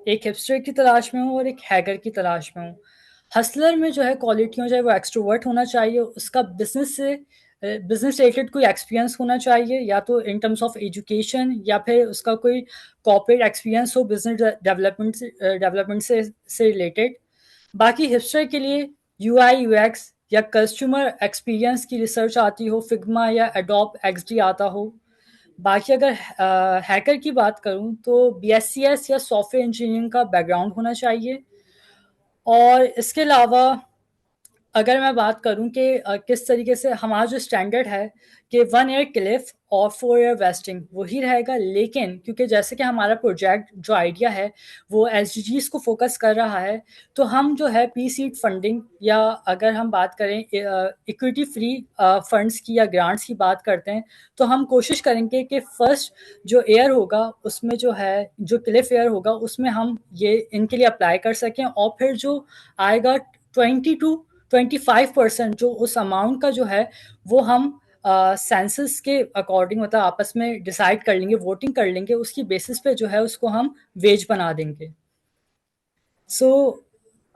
एक हिपस्टर की तलाश में हूँ और एक हैकर की तलाश में हूँ। हसलर में जो है क्वालिटियों, चाहे वो एक्सट्रोवर्ट होना चाहिए, उसका बिजनेस से बिजनेस रिलेटेड कोई एक्सपीरियंस होना चाहिए, या तो इन टर्म्स ऑफ एजुकेशन या फिर उसका कोई कॉर्पोरेट एक्सपीरियंस हो बिजनेस डेवलपमेंट से रिलेटेड। बाकी हिस्ट्री के लिए UI UX या कस्टमर एक्सपीरियंस की रिसर्च आती हो, फिग्मा या एडोब XD आता हो। बाकी अगर हैकर की बात करूं तो BScs या सॉफ्टवेयर इंजीनियरिंग का बैकग्राउंड होना चाहिए। और इसके अलावा अगर मैं बात करूं कि किस तरीके से हमारा जो स्टैंडर्ड है कि 1 ईयर क्लिफ और 4 ईयर वेस्टिंग वही रहेगा, लेकिन क्योंकि जैसे कि हमारा प्रोजेक्ट जो आइडिया है वो SDGs को फोकस कर रहा है, तो हम जो है पी सीड फंडिंग या अगर हम बात करें इक्विटी फ्री फंड्स की या ग्रांट्स की बात करते हैं, तो हम कोशिश करेंगे कि फर्स्ट जो ईयर होगा उसमें जो है जो क्लिफ ईयर होगा उसमें हम ये इनके लिए अप्लाई कर सकें, और फिर जो आएगा 20 to 25% जो उस अमाउंट का जो है वो हम सेंसस के अकॉर्डिंग मतलब आपस में डिसाइड कर लेंगे, वोटिंग कर लेंगे, उसकी बेसिस पे जो है उसको हम वेज बना देंगे। सो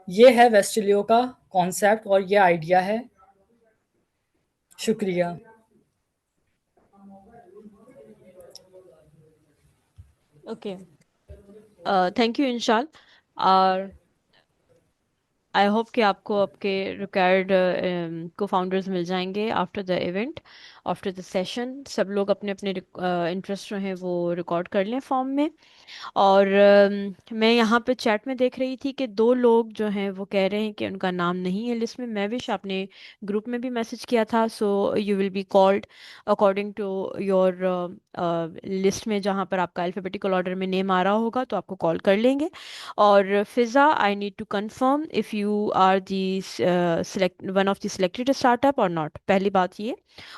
ये है वेस्टिलियो का कॉन्सेप्ट और ये आइडिया है। शुक्रिया। Okay, thank you Inshal. और आई होप कि आपको आपके रिक्वायर्ड को फाउंडर्स मिल जाएंगे after the event, after the session. सब लोग अपने अपने इंटरेस्ट जो हैं वो रिकॉर्ड कर लें फॉर्म में। और मैं यहाँ पे चैट में देख रही थी कि 2 लोग जो हैं वो कह रहे हैं कि उनका नाम नहीं है लिस्ट में। मैं विश आपने ग्रुप में भी मैसेज किया था, so you will be called according to your list में, जहाँ पर आपका अल्फ़ाबेटिकल ऑर्डर में नेम आ रहा होगा तो आपको कॉल कर लेंगे। और Fiza, I need to confirm if you are the select one of the selected startup और नॉट, पहली बात ये।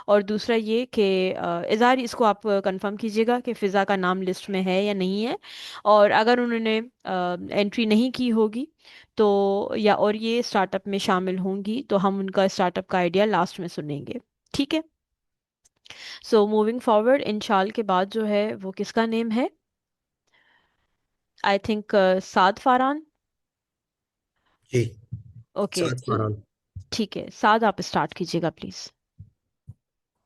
और दूसरा ये कि इज़हार, इसको आप कंफर्म कीजिएगा कि फ़िज़ा का नाम लिस्ट में है या नहीं है। और अगर उन्होंने एंट्री नहीं की होगी तो या और ये स्टार्टअप में शामिल होंगी तो हम उनका स्टार्टअप का आइडिया लास्ट में सुनेंगे, ठीक है। सो मूविंग फॉरवर्ड, इंशाल के बाद जो है वो किसका नेम है? I think Saad Faran. Ji, okay, साथ फरहान। ठीक है, साद आप स्टार्ट कीजिएगा please.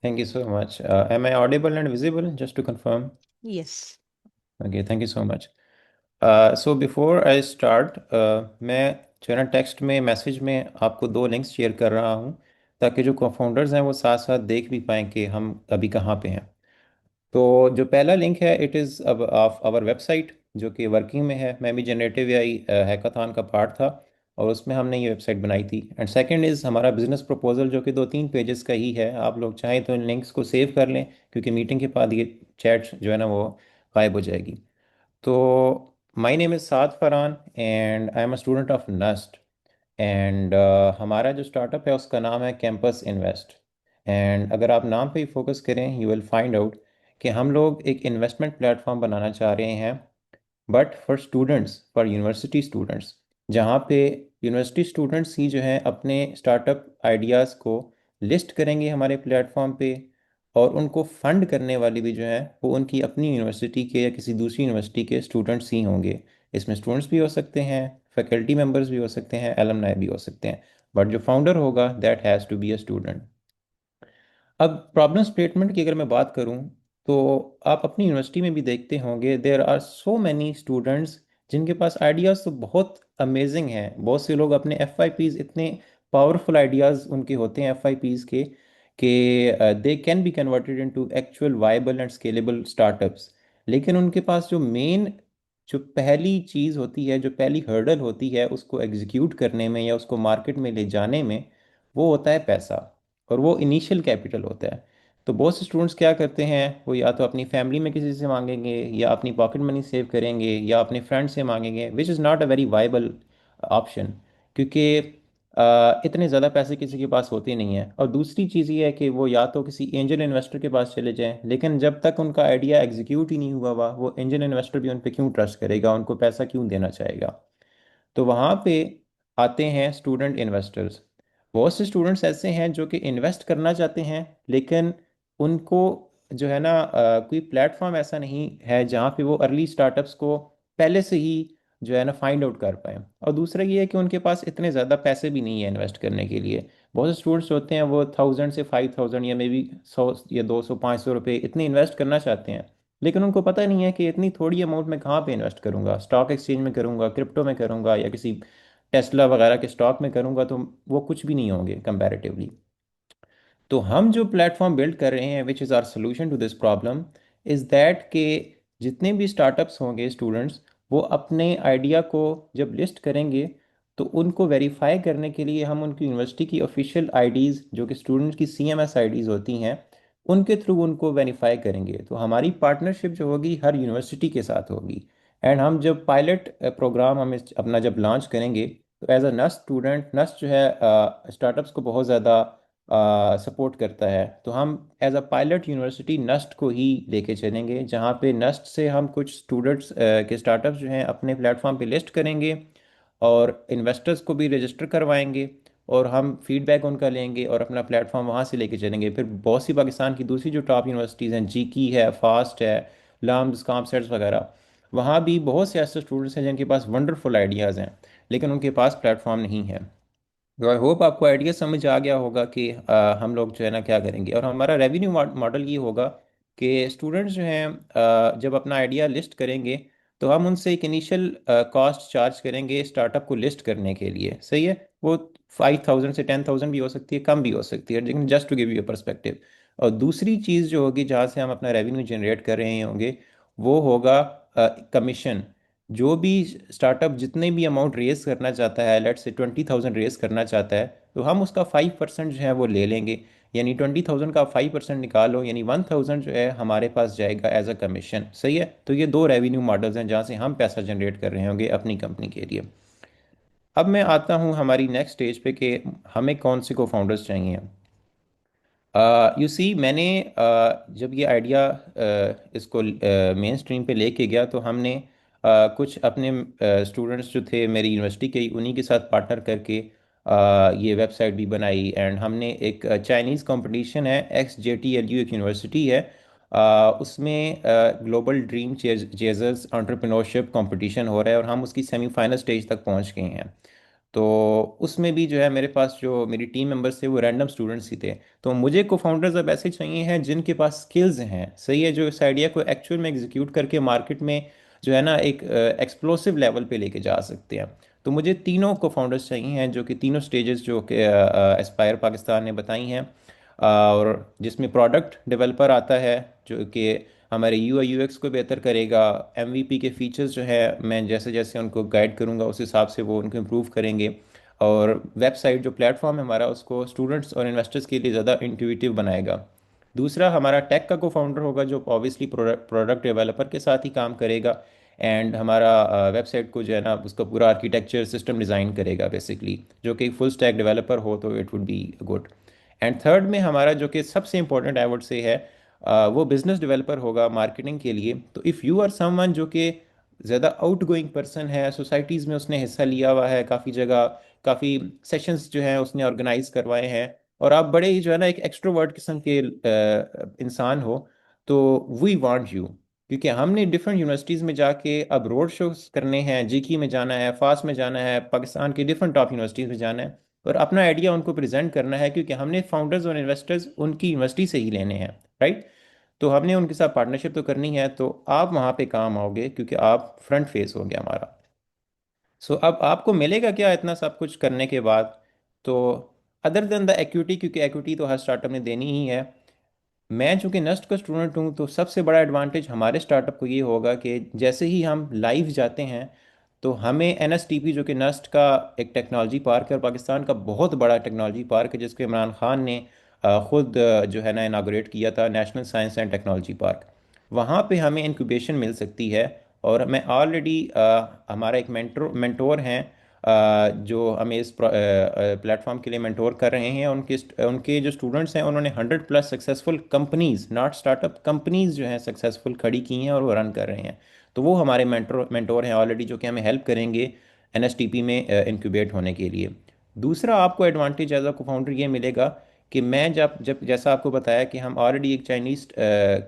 Thank you so much. Am I audible and visible? Just to confirm. Yes. Okay, thank you so much. So before I start, मैं जो है ना टेक्स्ट में मैसेज में आपको 2 लिंक्स शेयर कर रहा हूँ, ताकि जो co-founders हैं वो साथ साथ देख भी पाएँ कि हम अभी कहाँ पे हैं। तो जो पहला लिंक है, इट इज़ अब ऑफ आवर वेबसाइट, जो कि वर्किंग में है। मैं भी जनरेटिव एआई हैकाथॉन का पार्ट था और उसमें हमने ये वेबसाइट बनाई थी। एंड सेकंड इज़ हमारा बिजनेस प्रपोजल, जो कि 2-3 पेजेस का ही है। आप लोग चाहें तो इन लिंक्स को सेव कर लें, क्योंकि मीटिंग के बाद ये चैट जो है ना वो गायब हो जाएगी। तो my name is Saad Farhan and I am a student of NUST. And हमारा जो स्टार्टअप है उसका नाम है कैंपस इन्वेस्ट। एंड अगर आप नाम पे ही फोकस करें, यू विल फाइंड आउट कि हम लोग एक इन्वेस्टमेंट प्लेटफॉर्म बनाना चाह रहे हैं, but for students, for university students, जहाँ पे यूनिवर्सिटी स्टूडेंट्स ही जो हैं अपने स्टार्टअप आइडियाज़ को लिस्ट करेंगे हमारे प्लेटफॉर्म पे, और उनको फंड करने वाले भी जो हैं वो उनकी अपनी यूनिवर्सिटी के या किसी दूसरी यूनिवर्सिटी के स्टूडेंट्स ही होंगे। इसमें स्टूडेंट्स भी हो सकते हैं, फैकल्टी मेंबर्स भी हो सकते हैं, एलमनाई भी हो सकते हैं, बट जो फाउंडर होगा that has to be a student. अब प्रॉब्लम स्टेटमेंट की अगर मैं बात करूं, तो आप अपनी यूनिवर्सिटी में भी देखते होंगे, there are so many students जिनके पास आइडियाज़ तो बहुत अमेजिंग हैं। बहुत से लोग अपने एफ आई पीज़, इतने पावरफुल आइडियाज़ उनके होते हैं एफ आई पीज़ के, कि they can be converted into actual viable and scalable startups. लेकिन उनके पास जो मेन, जो पहली चीज़ होती है, जो पहली हर्डल होती है उसको एग्जीक्यूट करने में या उसको मार्केट में ले जाने में, वो होता है पैसा, और वो इनिशियल कैपिटल होता है। तो बहुत से स्टूडेंट्स क्या करते हैं, वो या तो अपनी फैमिली में किसी से मांगेंगे, या अपनी पॉकेट मनी सेव करेंगे, या अपने फ्रेंड से मांगेंगे, which is not a very viable option, क्योंकि इतने ज़्यादा पैसे किसी के पास होते नहीं हैं। और दूसरी चीज़ ये है कि वो या तो किसी एंजल इन्वेस्टर के पास चले जाएं, लेकिन जब तक उनका आइडिया एग्जीक्यूट ही नहीं हुआ हुआ, वो एंजल इन्वेस्टर भी उन पर क्यों ट्रस्ट करेगा, उनको पैसा क्यों देना चाहेगा। तो वहाँ पे आते हैं स्टूडेंट इन्वेस्टर्स। बहुत से स्टूडेंट्स ऐसे हैं जो कि इन्वेस्ट करना चाहते हैं, लेकिन उनको जो है ना कोई प्लेटफॉर्म ऐसा नहीं है जहाँ पे वो अर्ली स्टार्टअप्स को पहले से ही जो है ना फाइंड आउट कर पाए। और दूसरा ये है कि उनके पास इतने ज़्यादा पैसे भी नहीं है इन्वेस्ट करने के लिए। बहुत से स्टूडेंट्स होते हैं वो 1000 से 5000 या मे बी 100 या 200 500 रुपये इतने इन्वेस्ट करना चाहते हैं, लेकिन उनको पता नहीं है कि इतनी थोड़ी अमाउंट में कहाँ पे इन्वेस्ट करूँगा, स्टॉक एक्सचेंज में करूँगा, क्रिप्टो में करूँगा, या किसी टेस्ला वगैरह के स्टॉक में करूँगा, तो वो कुछ भी नहीं होंगे कंपैरेटिवली। तो हम जो प्लेटफॉर्म बिल्ड कर रहे हैं, which is our solution to this problem, is that के जितने भी स्टार्टअप्स होंगे स्टूडेंट्स, वो अपने आइडिया को जब लिस्ट करेंगे तो उनको वेरीफाई करने के लिए हम उनकी यूनिवर्सिटी की ऑफिशियल आईडीज़, जो कि स्टूडेंट्स की सीएमएस आईडीज़ होती हैं, उनके थ्रू उनको वेरीफाई करेंगे। तो हमारी पार्टनरशिप जो होगी हर यूनिवर्सिटी के साथ होगी। एंड हम जब पायलट प्रोग्राम हम अपना जब लॉन्च करेंगे, तो as a NUST student, NUST जो है स्टार्टअप्स को बहुत ज़्यादा सपोर्ट करता है, तो हम as a pilot university NUST को ही लेके चलेंगे, जहाँ पे नस्ट से हम कुछ स्टूडेंट्स के स्टार्टअप्स जो हैं अपने प्लेटफॉर्म पे लिस्ट करेंगे, और इन्वेस्टर्स को भी रजिस्टर करवाएंगे, और हम फीडबैक उनका लेंगे और अपना प्लेटफॉर्म वहाँ से लेके चलेंगे। फिर बहुत सी पाकिस्तान की दूसरी जो टॉप यूनिवर्सिटीज़ हैं, जीकी है, फास्ट है, लाम्स कॉमसेट्स वगैरह, वहाँ भी बहुत से ऐसे स्टूडेंट्स हैं जिनके पास वंडरफुल आइडियाज़ हैं, लेकिन उनके पास प्लेटफॉर्म नहीं है। तो आई होप आपको आइडिया समझ आ गया होगा कि हम लोग जो है ना क्या करेंगे। और हमारा रेवेन्यू मॉडल ये होगा कि स्टूडेंट्स जो हैं जब अपना आइडिया लिस्ट करेंगे, तो हम उनसे एक इनिशियल कॉस्ट चार्ज करेंगे स्टार्टअप को लिस्ट करने के लिए। सही है, वो 5000 से 10,000 भी हो सकती है, कम भी हो सकती है, लेकिन just to give you a perspective. और दूसरी चीज़ जो होगी जहाँ से हम अपना रेवेन्यू जनरेट कर रहे होंगे, वो होगा कमीशन। जो भी स्टार्टअप जितने भी अमाउंट रेस करना चाहता है, लेट से 20,000 रेस करना चाहता है, तो हम उसका 5% जो है वो ले लेंगे। यानी 20,000 का 5% निकालो, यानी 1,000 जो है हमारे पास जाएगा एज अ कमीशन। सही है, तो ये दो रेवेन्यू मॉडल्स हैं जहाँ से हम पैसा जनरेट कर रहे होंगे अपनी कंपनी के लिए। अब मैं आता हूँ हमारी नेक्स्ट स्टेज पे कि हमें कौन से को फाउंडर्स चाहिए। यू सी, मैंने जब ये आइडिया इसको मेन स्ट्रीम पे लेके गया, तो हमने कुछ अपने स्टूडेंट्स जो थे मेरी यूनिवर्सिटी के, उन्हीं के साथ पार्टनर करके ये वेबसाइट भी बनाई। एंड हमने एक चाइनीज़ कंपटीशन है, XJTLU एक यूनिवर्सिटी है, उसमें global dream chasers entrepreneurship competition हो रहा है, और हम उसकी सेमीफाइनल स्टेज तक पहुंच गए हैं। तो उसमें भी जो है मेरे पास जो मेरी टीम मेंबर्स थे वो रैंडम स्टूडेंट्स ही थे। तो मुझे को फाउंडर्स अब ऐसे चाहिए हैं जिनके पास स्किल्स हैं, सही है, जो इस आइडिया को एक्चुअल में एग्जीक्यूट करके मार्केट में जो है ना एक एक्सप्लोसिव लेवल पे लेके जा सकते हैं। तो मुझे तीनों को फाउंडर्स चाहिए हैं, जो कि तीनों स्टेजेस जो कि एस्पायर पाकिस्तान ने बताई हैं, और जिसमें प्रोडक्ट डेवलपर आता है जो कि हमारे UI UX को बेहतर करेगा। MVP के फीचर्स जो है मैं जैसे जैसे उनको गाइड करूँगा उस हिसाब से वो उनको इम्प्रूव करेंगे, और वेबसाइट जो प्लेटफॉर्म है हमारा उसको स्टूडेंट्स और इन्वेस्टर्स के लिए ज़्यादा इंट्यूटिव बनाएगा। दूसरा हमारा टेक का को फाउंडर होगा, जो ऑब्वियसली प्रोडक्ट डेवलपर के साथ ही काम करेगा, एंड हमारा वेबसाइट को जो है ना उसका पूरा आर्किटेक्चर सिस्टम डिज़ाइन करेगा बेसिकली, जो कि फुल स्टैक डेवलपर हो तो it would be good. And third में हमारा जो कि सबसे इंपॉर्टेंट आई वुड से है, वो बिजनेस डेवलपर होगा मार्केटिंग के लिए। तो इफ़ यू आर समवन जो कि ज़्यादा आउट गोइंग पर्सन है, सोसाइटीज़ में उसने हिस्सा लिया हुआ है, काफ़ी जगह काफ़ी सेशंस जो हैं उसने ऑर्गेनाइज करवाए हैं, और आप बड़े ही जो है ना एक एक्सट्रोवर्ट किस्म के इंसान हो, तो वी वांट यू। क्योंकि हमने डिफरेंट यूनिवर्सिटीज़ में जाके अब रोड शोज करने हैं, जीकी में जाना है, फास्ट में जाना है, पाकिस्तान की डिफरेंट टॉप यूनिवर्सिटीज़ में जाना है, और अपना आइडिया उनको प्रेजेंट करना है, क्योंकि हमने फाउंडर्स और इन्वेस्टर्स उनकी यूनिवर्सिटी से ही लेने हैं, राइट। तो हमने उनके साथ पार्टनरशिप तो करनी है, तो आप वहाँ पे काम आओगे क्योंकि आप फ्रंट फेस हो गया हमारा। सो अब आपको मिलेगा क्या इतना सब कुछ करने के बाद? तो अदर देन द एक्विटी, क्योंकि एक्विटी तो हर स्टार्टअप ने देनी ही है, मैं चूंकि नस्ट का स्टूडेंट हूँ, तो सबसे बड़ा एडवांटेज हमारे स्टार्टअप को ये होगा कि जैसे ही हम लाइव जाते हैं, तो हमें NSTP, जो कि नस्ट का एक टेक्नोलॉजी पार्क है और पाकिस्तान का बहुत बड़ा टेक्नोलॉजी पार्क है, जिसको इमरान खान ने खुद जो है ना इनाग्रेट किया था, national science and technology park, वहाँ पे हमें इंक्यूबेशन मिल सकती है। और मैं ऑलरेडी हमारा एक मेंटोर हैं जो हमें इस प्लेटफॉर्म के लिए मेंटोर कर रहे हैं। उनके उनके जो स्टूडेंट्स हैं उन्होंने 100+ successful companies, not startup, companies जो हैं सक्सेसफुल खड़ी की हैं और वो रन कर रहे हैं। तो वो हमारे मेंटोर हैं ऑलरेडी, जो कि हमें हेल्प करेंगे NSTP में इंक्यूबेट होने के लिए। दूसरा आपको एडवांटेज एज अ को फाउंडर ये मिलेगा कि मैं जब जब जैसा आपको बताया कि हम ऑलरेडी एक चाइनीज़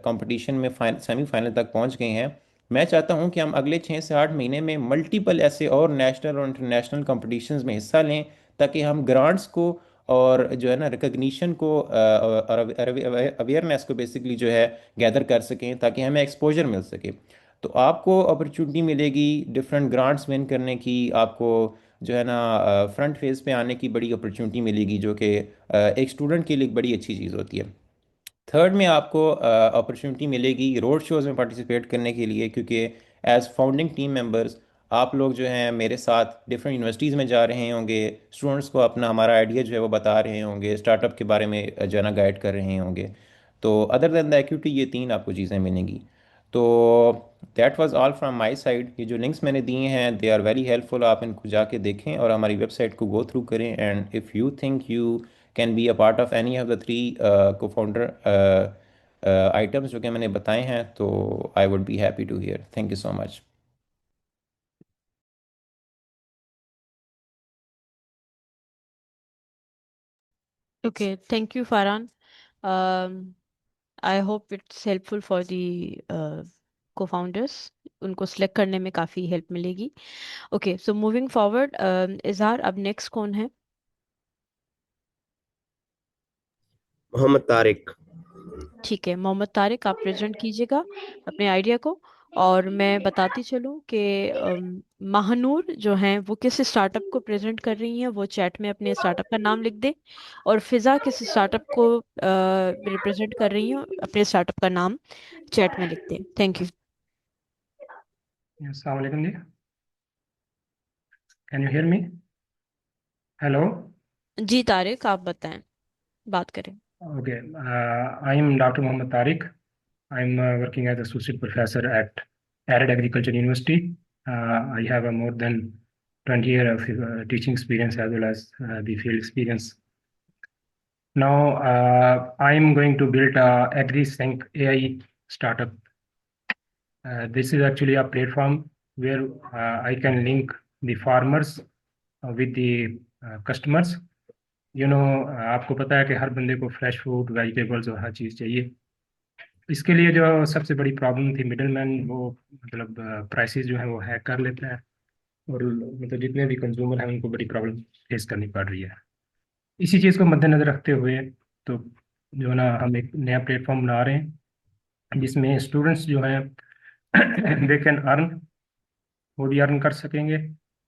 कंपटीशन में सेमीफाइनल तक पहुंच गए हैं, मैं चाहता हूं कि हम अगले 6 से 8 महीने में मल्टीपल ऐसे और नेशनल और इंटरनेशनल कंपटीशंस में हिस्सा लें, ताकि हम ग्रांट्स को और जो है ना रिकग्निशन को और अवेयरनेस को बेसिकली जो है गैदर कर सकें, ताकि हमें एक्सपोजर मिल सके। तो आपको अपॉर्चुनिटी मिलेगी डिफरेंट ग्रांट्स विन करने की, आपको जो है ना फ्रंट फेज पे आने की बड़ी अपॉर्चुनिटी मिलेगी, जो कि एक स्टूडेंट के लिए एक बड़ी अच्छी चीज़ होती है। थर्ड में आपको अपॉर्चुनिटी मिलेगी रोड शोज़ में पार्टिसिपेट करने के लिए, क्योंकि एज फाउंडिंग टीम मेंबर्स आप लोग जो हैं मेरे साथ डिफरेंट यूनिवर्सिटीज़ में जा रहे होंगे, स्टूडेंट्स को अपना हमारा आइडिया जो है वो बता रहे होंगे, स्टार्टअप के बारे में जो है ना गाइड कर रहे होंगे। तो अदर देन द एक्टिविटी ये तीन आपको चीज़ें मिलेंगी। तो that was all from my side. ये जो लिंक्स मैंने दिए हैं दे आर वेरी हेल्पफुल, आप इनको जाके देखें और हमारी वेबसाइट को गो थ्रू करें। And if you think you can be a part of any of the three co founder items जो कि मैंने बताए हैं, तो I would be happy to hear. Thank you so much. Okay, thank you, Farhan. Um, I hope it's helpful for the co-founders. उनको select करने में काफ़ी help मिलेगी। Okay, so moving forward, इजहार, अब next कौन है? मोहम्मद तारिक। ठीक है, मोहम्मद तारिक, आप प्रेजेंट कीजिएगा अपने आइडिया को। और मैं बताती चलूँ कि महानूर जो हैं वो किस स्टार्टअप को प्रेजेंट कर रही हैं, वो चैट में अपने स्टार्टअप का नाम लिख दे। और फिज़ा किस स्टार्टअप को रिप्रेजेंट कर रही हैं, अपने स्टार्टअप का नाम चैट में लिख दे। Thank you. अस्सलाम वालेकुम जी। Can you hear me? Hello. जी तारिक, आप बताएं, बात करें। Okay, I am Dr. Mohammed Tariq. I'm working as associate professor at Arid Agriculture University. I have a more than 20 years of teaching experience as well as the field experience. Now, I am going to build a AgriSync AI startup. This is actually a platform where I can link the farmers with the customers. आपको पता है कि हर बंदे को फ्रेश फूड, वेजिटेबल्स और हर चीज़ चाहिए। इसके लिए जो सबसे बड़ी प्रॉब्लम थी मिडिल मैन, वो मतलब प्राइसेस जो है वो हैक कर लेता है, और मतलब जितने भी कंज्यूमर हैं उनको बड़ी प्रॉब्लम फेस करनी पड़ रही है। इसी चीज़ को मद्देनजर रखते हुए तो जो है ना हम एक नया प्लेटफॉर्म बना रहे हैं जिसमें स्टूडेंट्स जो हैं दे कैन अर्न, वो भी अर्न कर सकेंगे,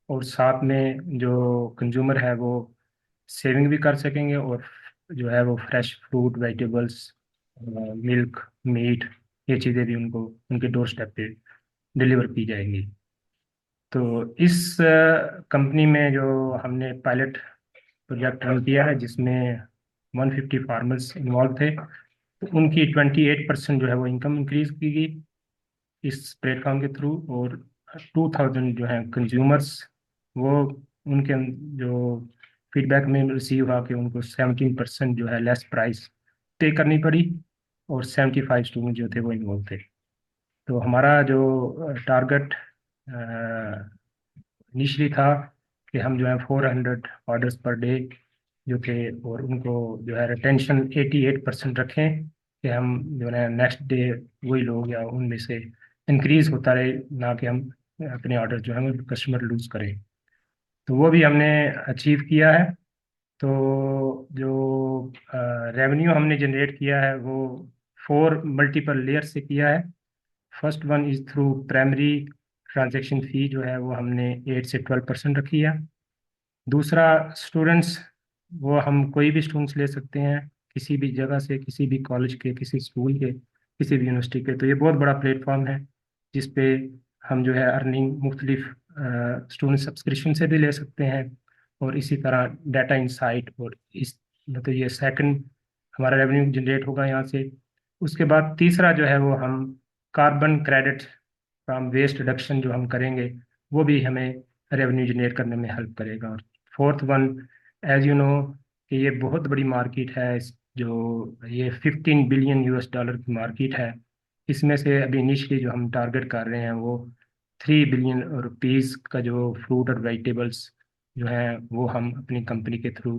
और साथ में जो कंज्यूमर है वो सेविंग भी कर सकेंगे, और जो है वो fresh fruit, vegetables, milk, meat, ये चीज़ें भी उनको उनके डोर स्टेप पे डिलीवर की जाएंगी। तो इस कंपनी में जो हमने पायलट प्रोजेक्ट रन किया है जिसमें 150 फार्मर्स इन्वॉल्व थे, तो उनकी 28% जो है वो इनकम इंक्रीज की गई इस प्लेटफॉर्म के थ्रू, और 2000 जो है कंज्यूमर्स, वो उनके जो फीडबैक में रिसीव हुआ कि उनको 17% जो है लेस प्राइस पे करनी पड़ी, और 75 स्टूडेंट जो थे वो इन्वॉल्व थे। तो हमारा जो टारगेट इनिशली था कि हम जो है 400 ऑर्डर्स पर डे जो थे, और उनको जो है रिटेंशन 88% रखें, कि हम जो है नेक्स्ट डे वही लोग या उनमें से इंक्रीज होता रहे, ना कि हम अपने ऑर्डर जो है कस्टमर लूज करें। तो वो भी हमने अचीव किया है। तो जो रेवेन्यू हमने जनरेट किया है वो 4 मल्टीपल लेयर से किया है। First one is through primary transaction fee, जो है वो हमने 8 से 12% रखी है। दूसरा, स्टूडेंट्स, वो हम कोई भी स्टूडेंट्स ले सकते हैं किसी भी जगह से, किसी भी कॉलेज के, किसी स्कूल के, किसी भी यूनिवर्सिटी के। तो ये बहुत बड़ा प्लेटफॉर्म है जिस पे हम जो है अर्निंग मुख्तलिफ स्टूडेंट सब्सक्रिप्शन से भी ले सकते हैं, और इसी तरह डाटा इंसाइट, और इस मतलब ये सेकंड हमारा रेवेन्यू जनरेट होगा यहाँ से। उसके बाद तीसरा जो है वो हम carbon credit from waste reduction जो हम करेंगे, वो भी हमें रेवेन्यू जनरेट करने में हेल्प करेगा। और fourth one, as you know, कि ये बहुत बड़ी मार्केट है, जो ये 15 बिलियन यूएस डॉलर की मार्केट है। इसमें से अभी इनिशियली जो हम टारगेट कर रहे हैं वो 3 बिलियन रुपीज़ का जो फ्रूट और वेजिटेबल्स जो है वो हम अपनी कंपनी के थ्रू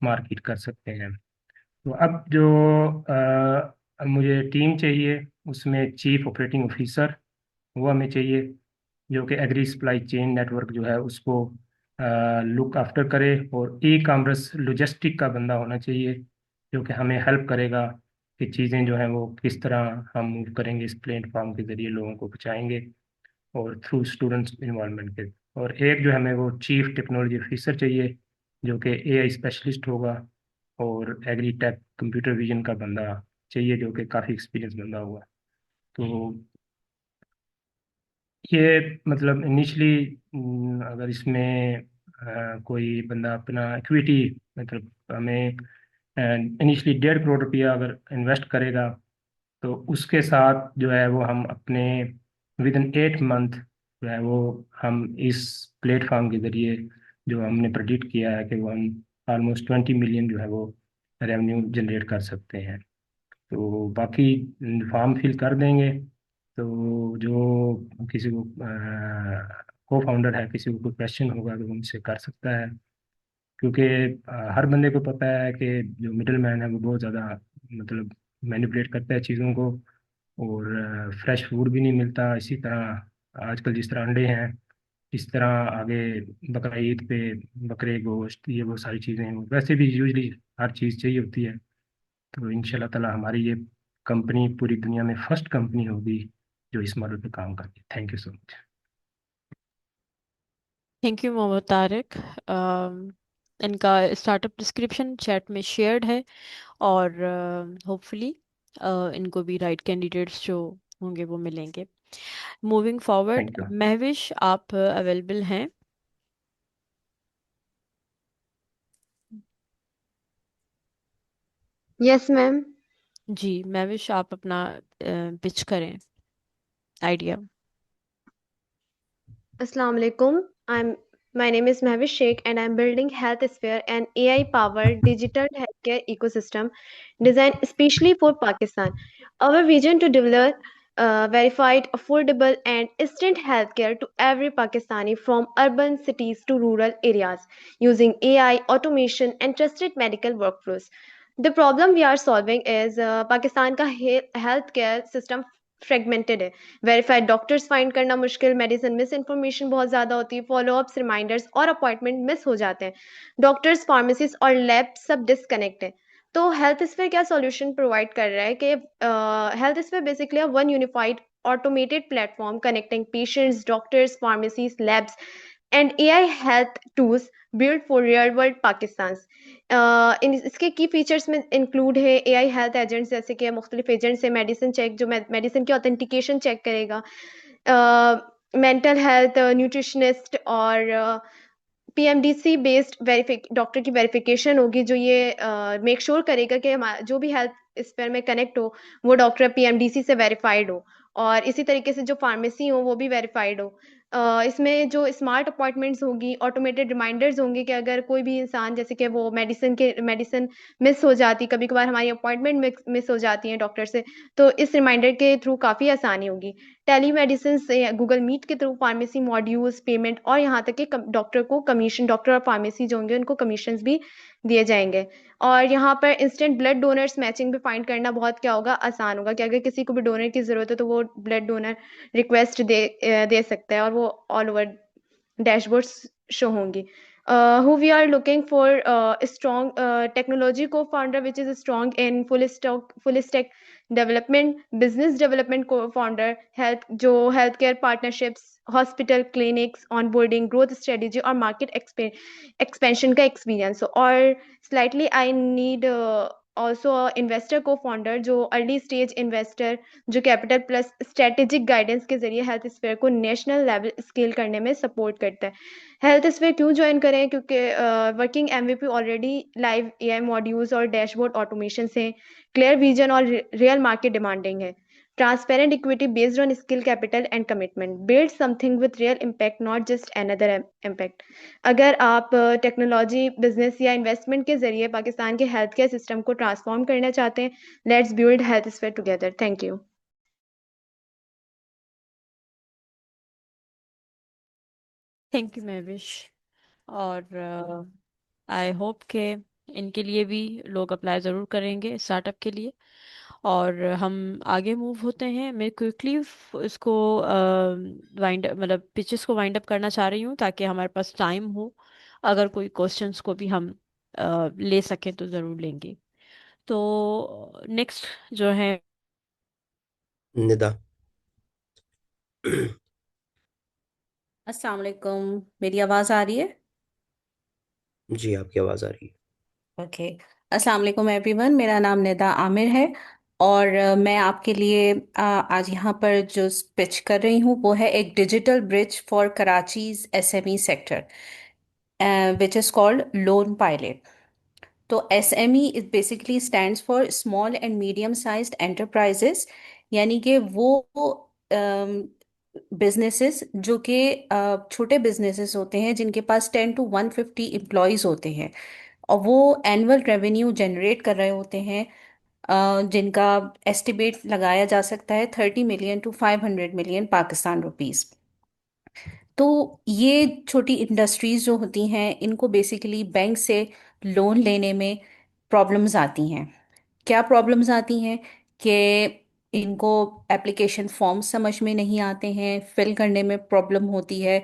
मार्केट कर सकते हैं। तो अब जो अब मुझे टीम चाहिए, उसमें चीफ ऑपरेटिंग ऑफिसर वो हमें चाहिए, जो कि एग्री सप्लाई चेन नेटवर्क जो है उसको लुक आफ्टर करे, और ई कॉमर्स लॉजिस्टिक का बंदा होना चाहिए जो कि हमें हेल्प करेगा कि चीज़ें जो हैं वो किस तरह हम मूव करेंगे, इस प्लेटफॉर्म के ज़रिए लोगों को पहुँचाएंगे, और थ्रू स्टूडेंट्स इन्वॉल्वमेंट के। और एक जो हमें वो चीफ टेक्नोलॉजी ऑफिसर चाहिए जो कि एआई स्पेशलिस्ट होगा, और एग्री टेक कंप्यूटर विजन का बंदा चाहिए जो कि काफ़ी एक्सपीरियंस बंदा होगा। तो ये मतलब इनिशली अगर इसमें कोई बंदा अपना इक्विटी, मतलब हमें इनिशली 1.5 करोड़ रुपया अगर इन्वेस्ट करेगा, तो उसके साथ जो है वो हम अपने विद इन 8 मंथ जो है वो हम इस प्लेटफॉर्म के जरिए जो हमने प्रेडिक्ट किया है कि वो हम ऑलमोस्ट 20 मिलियन जो है वो रेवेन्यू जनरेट कर सकते हैं। तो बाकी फॉर्म फिल कर देंगे, तो जो किसी को को फाउंडर है, किसी को कोई क्वेश्चन होगा तो उनसे कर सकता है, क्योंकि हर बंदे को पता है कि जो मिडिल मैन है वो बहुत ज़्यादा मतलब मैनिपुलेट करता है चीज़ों को, और फ्रेश फूड भी नहीं मिलता। इसी तरह आजकल जिस तरह अंडे हैं, इस तरह आगे बकरा ईद पे बकरे गोश्त, ये वो सारी चीज़ें हैं, वैसे भी यूजली हर चीज़ चाहिए होती है। तो इंशाल्लाह ताला हमारी ये कंपनी पूरी दुनिया में फर्स्ट कंपनी होगी जो इस मॉडल पे काम करती है। Thank you so much. Thank you Mohammad Tariq. इनका स्टार्टअप डिस्क्रिप्शन चैट में शेयर्ड है, और होपफुली इनको भी राइट कैंडिडेट्स जो होंगे वो मिलेंगे। Moving forward, thank you. Mahvish आप अवेलेबल हैं? Yes ma'am. जी महविश, आप अपना पिच करें idea. Assalamu alaikum. My name is Mahvish Sheikh and I'm building HealthSphere, an AI-powered digital healthcare ecosystem designed especially for Pakistan. Our vision to develop verified, affordable, and instant healthcare to every Pakistani from urban cities to rural areas using AI, automation, and trusted medical workflows. The problem we are solving is Pakistan का healthcare system फ्रेगमेंटेड है। वेरीफाइड डॉक्टर्स फाइंड करना मुश्किल, मेडिसिन मिस इन्फॉर्मेशन बहुत ज़्यादा होती है, फॉलोअप्स, रिमाइंडर्स और अपॉइंटमेंट मिस हो जाते हैं। डॉक्टर्स, फार्मेसीज और लैब सब डिसकनेक्ट है। तो हेल्थ स्फीयर क्या सॉल्यूशन प्रोवाइड कर रहा है कि health sphere basically one unified automated platform connecting patients, doctors, pharmacies, labs, and AI health tools built for real world Pakistan. इसके की फीचर्स में इंक्लूड है AI हेल्थ एजेंट्स, जैसे कि मुख्तलिफ एजेंट्स है, मेडिसिन चेक जो मेडिसिन की ऑथेंटिकेशन चेक करेगा, मेंटल हेल्थ न्यूट्रिशनिस्ट, और पीएमडीसी बेस्ड डॉक्टर की वेरिफिकेशन होगी जो ये मेक श्योर करेगा कि जो भी हेल्थ स्पेयर में कनेक्ट हो वो डॉक्टर पीएमडीसी से वेरीफाइड हो, और इसी तरीके से जो फार्मेसी हो वो भी वेरीफाइड हो। इसमें जो स्मार्ट अपॉइंटमेंट्स होगी, ऑटोमेटेड रिमाइंडर्स होंगे कि अगर कोई भी इंसान जैसे कि वो मेडिसिन मिस हो जाती, कभी कभार हमारी अपॉइंटमेंट मिस हो जाती है डॉक्टर से, तो इस रिमाइंडर के थ्रू काफ़ी आसानी होगी। टेली मेडिसिन से गूगल मीट के थ्रू फार्मेसी मॉड्यूल्स, पेमेंट, और यहाँ तक कि डॉक्टर और फार्मेसी जो होंगे उनको कमीशन भी दिए जाएंगे। और यहाँ पर इंस्टेंट ब्लड डोनर्स मैचिंग भी फाइंड करना बहुत क्या होगा, आसान होगा, कि अगर किसी को भी डोनर की ज़रूरत है तो वो ब्लड डोनर रिक्वेस्ट दे सकता है और वो ऑल ओवर डैशबोर्ड्स शो होंगी। Who we are looking for a strong technology co-founder which is strong in full stack development, business development co-founder, जो healthcare partnerships, hospital clinics, onboarding, growth strategy और market expansion का experience हो। और slightly I need also investor co-founder जो early stage investor जो कैपिटल प्लस स्ट्रेटेजिक गाइडेंस के जरिए हेल्थ स्फीयर को नेशनल लेवल स्केल करने में सपोर्ट करता है। हेल्थ स्फीयर क्यों ज्वाइन करें, क्योंकि working MVP already live AI modules और डैशबोर्ड ऑटोमेशन से, क्लियर विजन और रियल मार्केट डिमांडिंग है, transparent equity based on skill capital and commitment, build something with real impact not just another impact. अगर आप टेक्नोलॉजी, बिजनेस या इन्वेस्टमेंट के जरिए पाकिस्तान के हेल्थ केयर सिस्टम को ट्रांसफॉर्म करना चाहते हैं, let's build health sphere together. Thank you. Thank you Mahvish. और आई होप के इनके लिए भी लोग अप्लाई ज़रूर करेंगे स्टार्टअप के लिए। और हम आगे मूव होते हैं। मैं क्विकली इसको वाइंड मतलब पिचेस को वाइंड अप करना चाह रही हूँ ताकि हमारे पास टाइम हो अगर कोई क्वेश्चंस को भी हम ले सकें तो ज़रूर लेंगे। तो नेक्स्ट जो है। निदा। अस्सलाम वालेकुम। मेरी आवाज़ आ रही है? जी, आपकी आवाज़ आ रही है। ओके। अस्सलाम वालेकुम एवरीवन, मेरा नाम निदा आमिर है और मैं आपके लिए आज यहाँ पर जो पिच कर रही हूँ वो है एक digital bridge for Karachi's SME sector which is called loan pilot. तो SME it basically stands for small and medium sized enterprises, यानी कि वो बिजनेसेस जो कि छोटे बिजनेसेस होते हैं जिनके पास 10 to 150 एम्प्लॉयज होते हैं और वो एनुअल रेवेन्यू जनरेट कर रहे होते हैं, जिनका एस्टिमेट लगाया जा सकता है 30 million to 500 million Pakistan rupees. तो ये छोटी इंडस्ट्रीज जो होती हैं इनको बेसिकली बैंक से लोन लेने में प्रॉब्लम्स आती हैं। क्या प्रॉब्लम्स आती हैं कि इनको एप्लीकेशन फॉर्म समझ में नहीं आते हैं, फिल करने में प्रॉब्लम होती है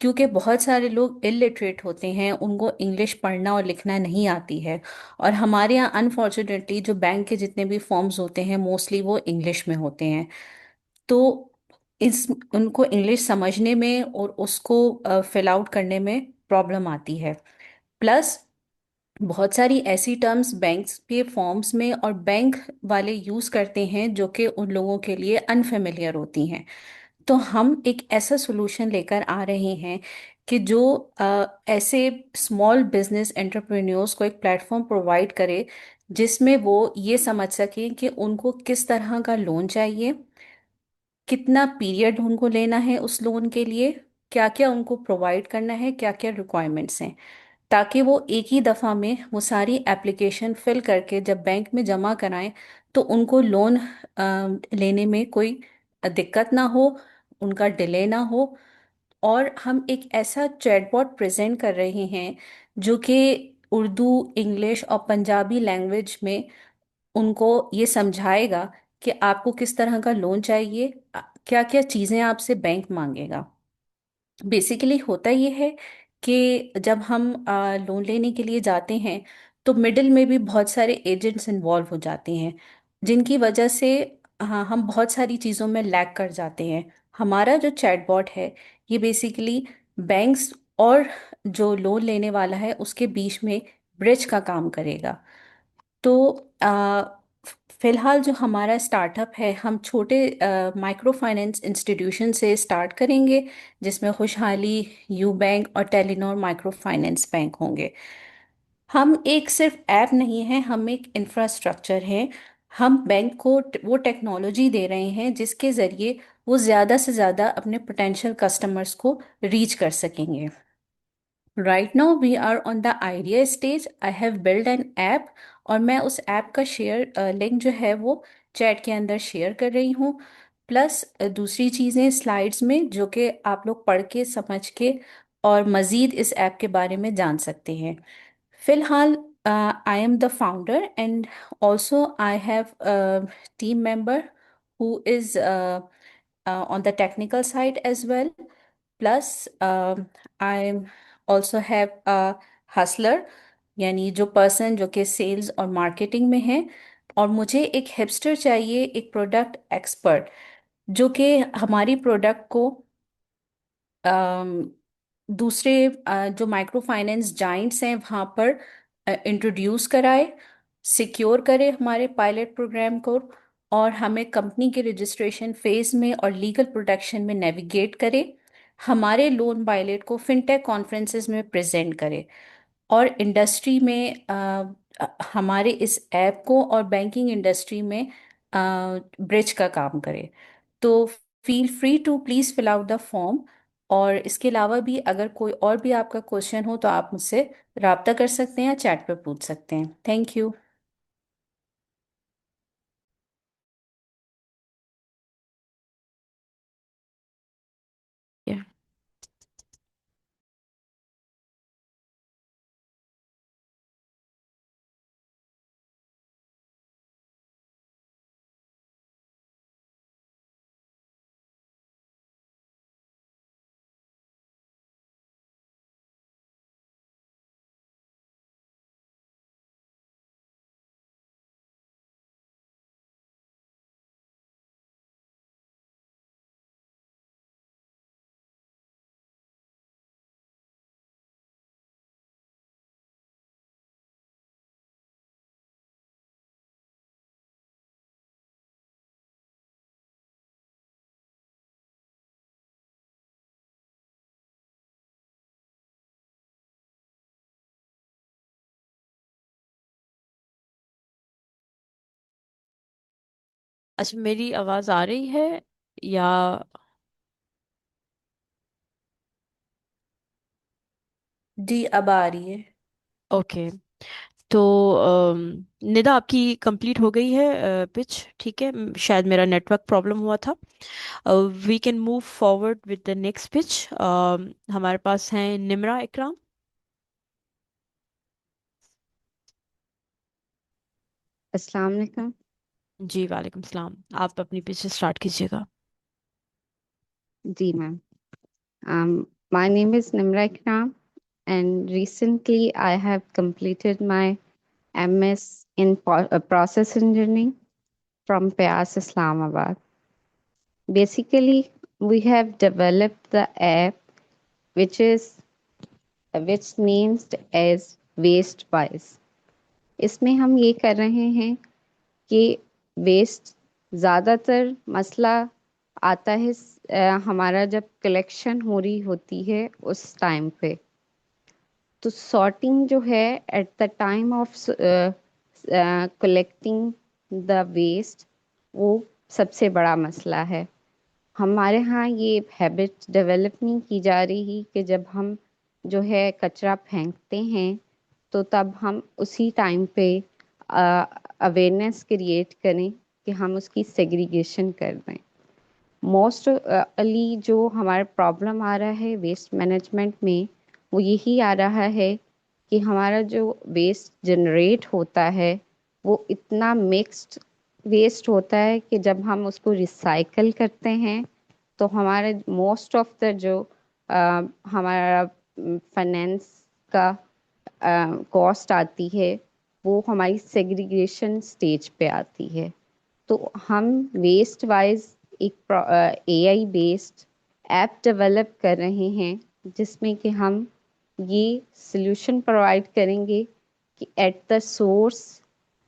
क्योंकि बहुत सारे लोग इलिटरेट होते हैं, उनको इंग्लिश पढ़ना और लिखना नहीं आती है। और हमारे यहाँ अनफॉर्चुनेटली जो बैंक के जितने भी फॉर्म्स होते हैं मोस्टली वो इंग्लिश में होते हैं। तो इस उनको इंग्लिश समझने में और उसको फिल आउट करने में प्रॉब्लम आती है। प्लस बहुत सारी ऐसी टर्म्स बैंक्स के फॉर्म्स में और बैंक वाले यूज़ करते हैं जो कि उन लोगों के लिए अनफेमिलियर होती हैं। तो हम एक ऐसा सोल्यूशन लेकर आ रहे हैं कि जो ऐसे स्मॉल बिजनेस एंटरप्रेन्योर्स को एक प्लेटफॉर्म प्रोवाइड करे जिसमें वो ये समझ सकें कि उनको किस तरह का लोन चाहिए, कितना पीरियड उनको लेना है उस लोन के लिए, क्या क्या उनको प्रोवाइड करना है, क्या क्या रिक्वायरमेंट्स हैं, ताकि वो एक ही दफ़ा में वो सारी एप्लीकेशन फिल करके जब बैंक में जमा कराएं तो उनको लोन लेने में कोई दिक्कत ना हो, उनका डिले ना हो। और हम एक ऐसा चैटबॉट प्रेजेंट कर रहे हैं जो कि उर्दू, इंग्लिश और पंजाबी लैंग्वेज में उनको ये समझाएगा कि आपको किस तरह का लोन चाहिए, क्या क्या चीज़ें आपसे बैंक मांगेगा। बेसिकली होता ये है कि जब हम लोन लेने के लिए जाते हैं तो मिडिल में भी बहुत सारे एजेंट्स इन्वॉल्व हो जाते हैं जिनकी वजह से हाँ हम बहुत सारी चीज़ों में लैग कर जाते हैं। हमारा जो चैटबॉट है ये बेसिकली बैंक्स और जो लोन लेने वाला है उसके बीच में ब्रिज का काम करेगा। तो आ, फिलहाल जो हमारा स्टार्टअप है हम छोटे माइक्रो फाइनेंस इंस्टीट्यूशन से स्टार्ट करेंगे जिसमें खुशहाली, यू बैंक और टेलीनॉर माइक्रो फाइनेंस बैंक होंगे। हम एक सिर्फ ऐप नहीं है, हम एक इंफ्रास्ट्रक्चर है। हम बैंक को वो टेक्नोलॉजी दे रहे हैं जिसके ज़रिए वो ज़्यादा से ज़्यादा अपने पोटेंशियल कस्टमर्स को रीच कर सकेंगे। Right now we are on the idea stage. I have build an app और मैं उस ऐप का शेयर लिंक जो है वो चैट के अंदर शेयर कर रही हूँ। प्लस दूसरी चीज़ें स्लाइड्स में जो कि आप लोग पढ़ के समझ के और मज़ीद इस ऐप के बारे में जान सकते हैं। फिलहाल I am the founder and also I have team member who is on the technical side as well. Plus, I also have a hustler, यानी जो पर्सन जो कि सेल्स और मार्केटिंग में है। और मुझे एक हिपस्टर चाहिए, एक प्रोडक्ट एक्सपर्ट जो कि हमारी प्रोडक्ट को अम, दूसरे जो माइक्रो फाइनेंस जाइंट्स हैं वहाँ पर इंट्रोड्यूस कराए, सिक्योर करे हमारे पायलट प्रोग्राम को और हमें कंपनी के रजिस्ट्रेशन फेज में और लीगल प्रोटेक्शन में नेविगेट करे, हमारे लोन पायलट को फिनटेक कॉन्फ्रेंसेस में प्रेजेंट करे और इंडस्ट्री में हमारे इस ऐप को और बैंकिंग इंडस्ट्री में ब्रिज का काम करे। तो feel free to please fill out the form. और इसके अलावा भी अगर कोई और भी आपका क्वेश्चन हो तो आप मुझसे रब्ता कर सकते हैं या चैट पे पूछ सकते हैं। Thank you. अच्छा, मेरी आवाज़ आ रही है या? जी, अब आ रही है। ओके। तो निदा, आपकी कंप्लीट हो गई है पिच, ठीक है। शायद मेरा नेटवर्क प्रॉब्लम हुआ था। We can move forward with the next pitch. हमारे पास हैं निम्रा इकराम। अस्सलाम वालेकुम। जी वालेकुम सलाम। आप अपनी पिच स्टार्ट कीजिएगा। जी ma'am. My name is Nimra Ikram, and recently I have completed my MS in process engineering from PIAS Islamabad. Basically, we have developed the app which is which named as WasteWise. इसमें हम ये कर रहे हैं कि वेस्ट ज़्यादातर मसला आता है हमारा जब कलेक्शन हो रही होती है उस टाइम पे। तो सॉर्टिंग जो है at the time of collecting the waste, वो सबसे बड़ा मसला है। हमारे यहाँ ये हैबिट डेवलप नहीं की जा रही कि जब हम जो है कचरा फेंकते हैं तो तब हम उसी टाइम पे अवेयरनेस क्रिएट करें कि हम उसकी सेग्रीगेशन कर दें। मोस्ट अली जो हमारा प्रॉब्लम आ रहा है वेस्ट मैनेजमेंट में, वो यही आ रहा है कि हमारा जो वेस्ट जनरेट होता है वो इतना मिक्स्ड वेस्ट होता है कि जब हम उसको रिसाइकल करते हैं तो हमारे मोस्ट ऑफ द जो हमारा फाइनेंस का कॉस्ट आती है वो हमारी सेग्रीगेशन स्टेज पे आती है। तो हम वेस्ट वाइज एक एआई बेस्ड ऐप डेवलप कर रहे हैं जिसमें कि हम ये सॉल्यूशन प्रोवाइड करेंगे कि एट द सोर्स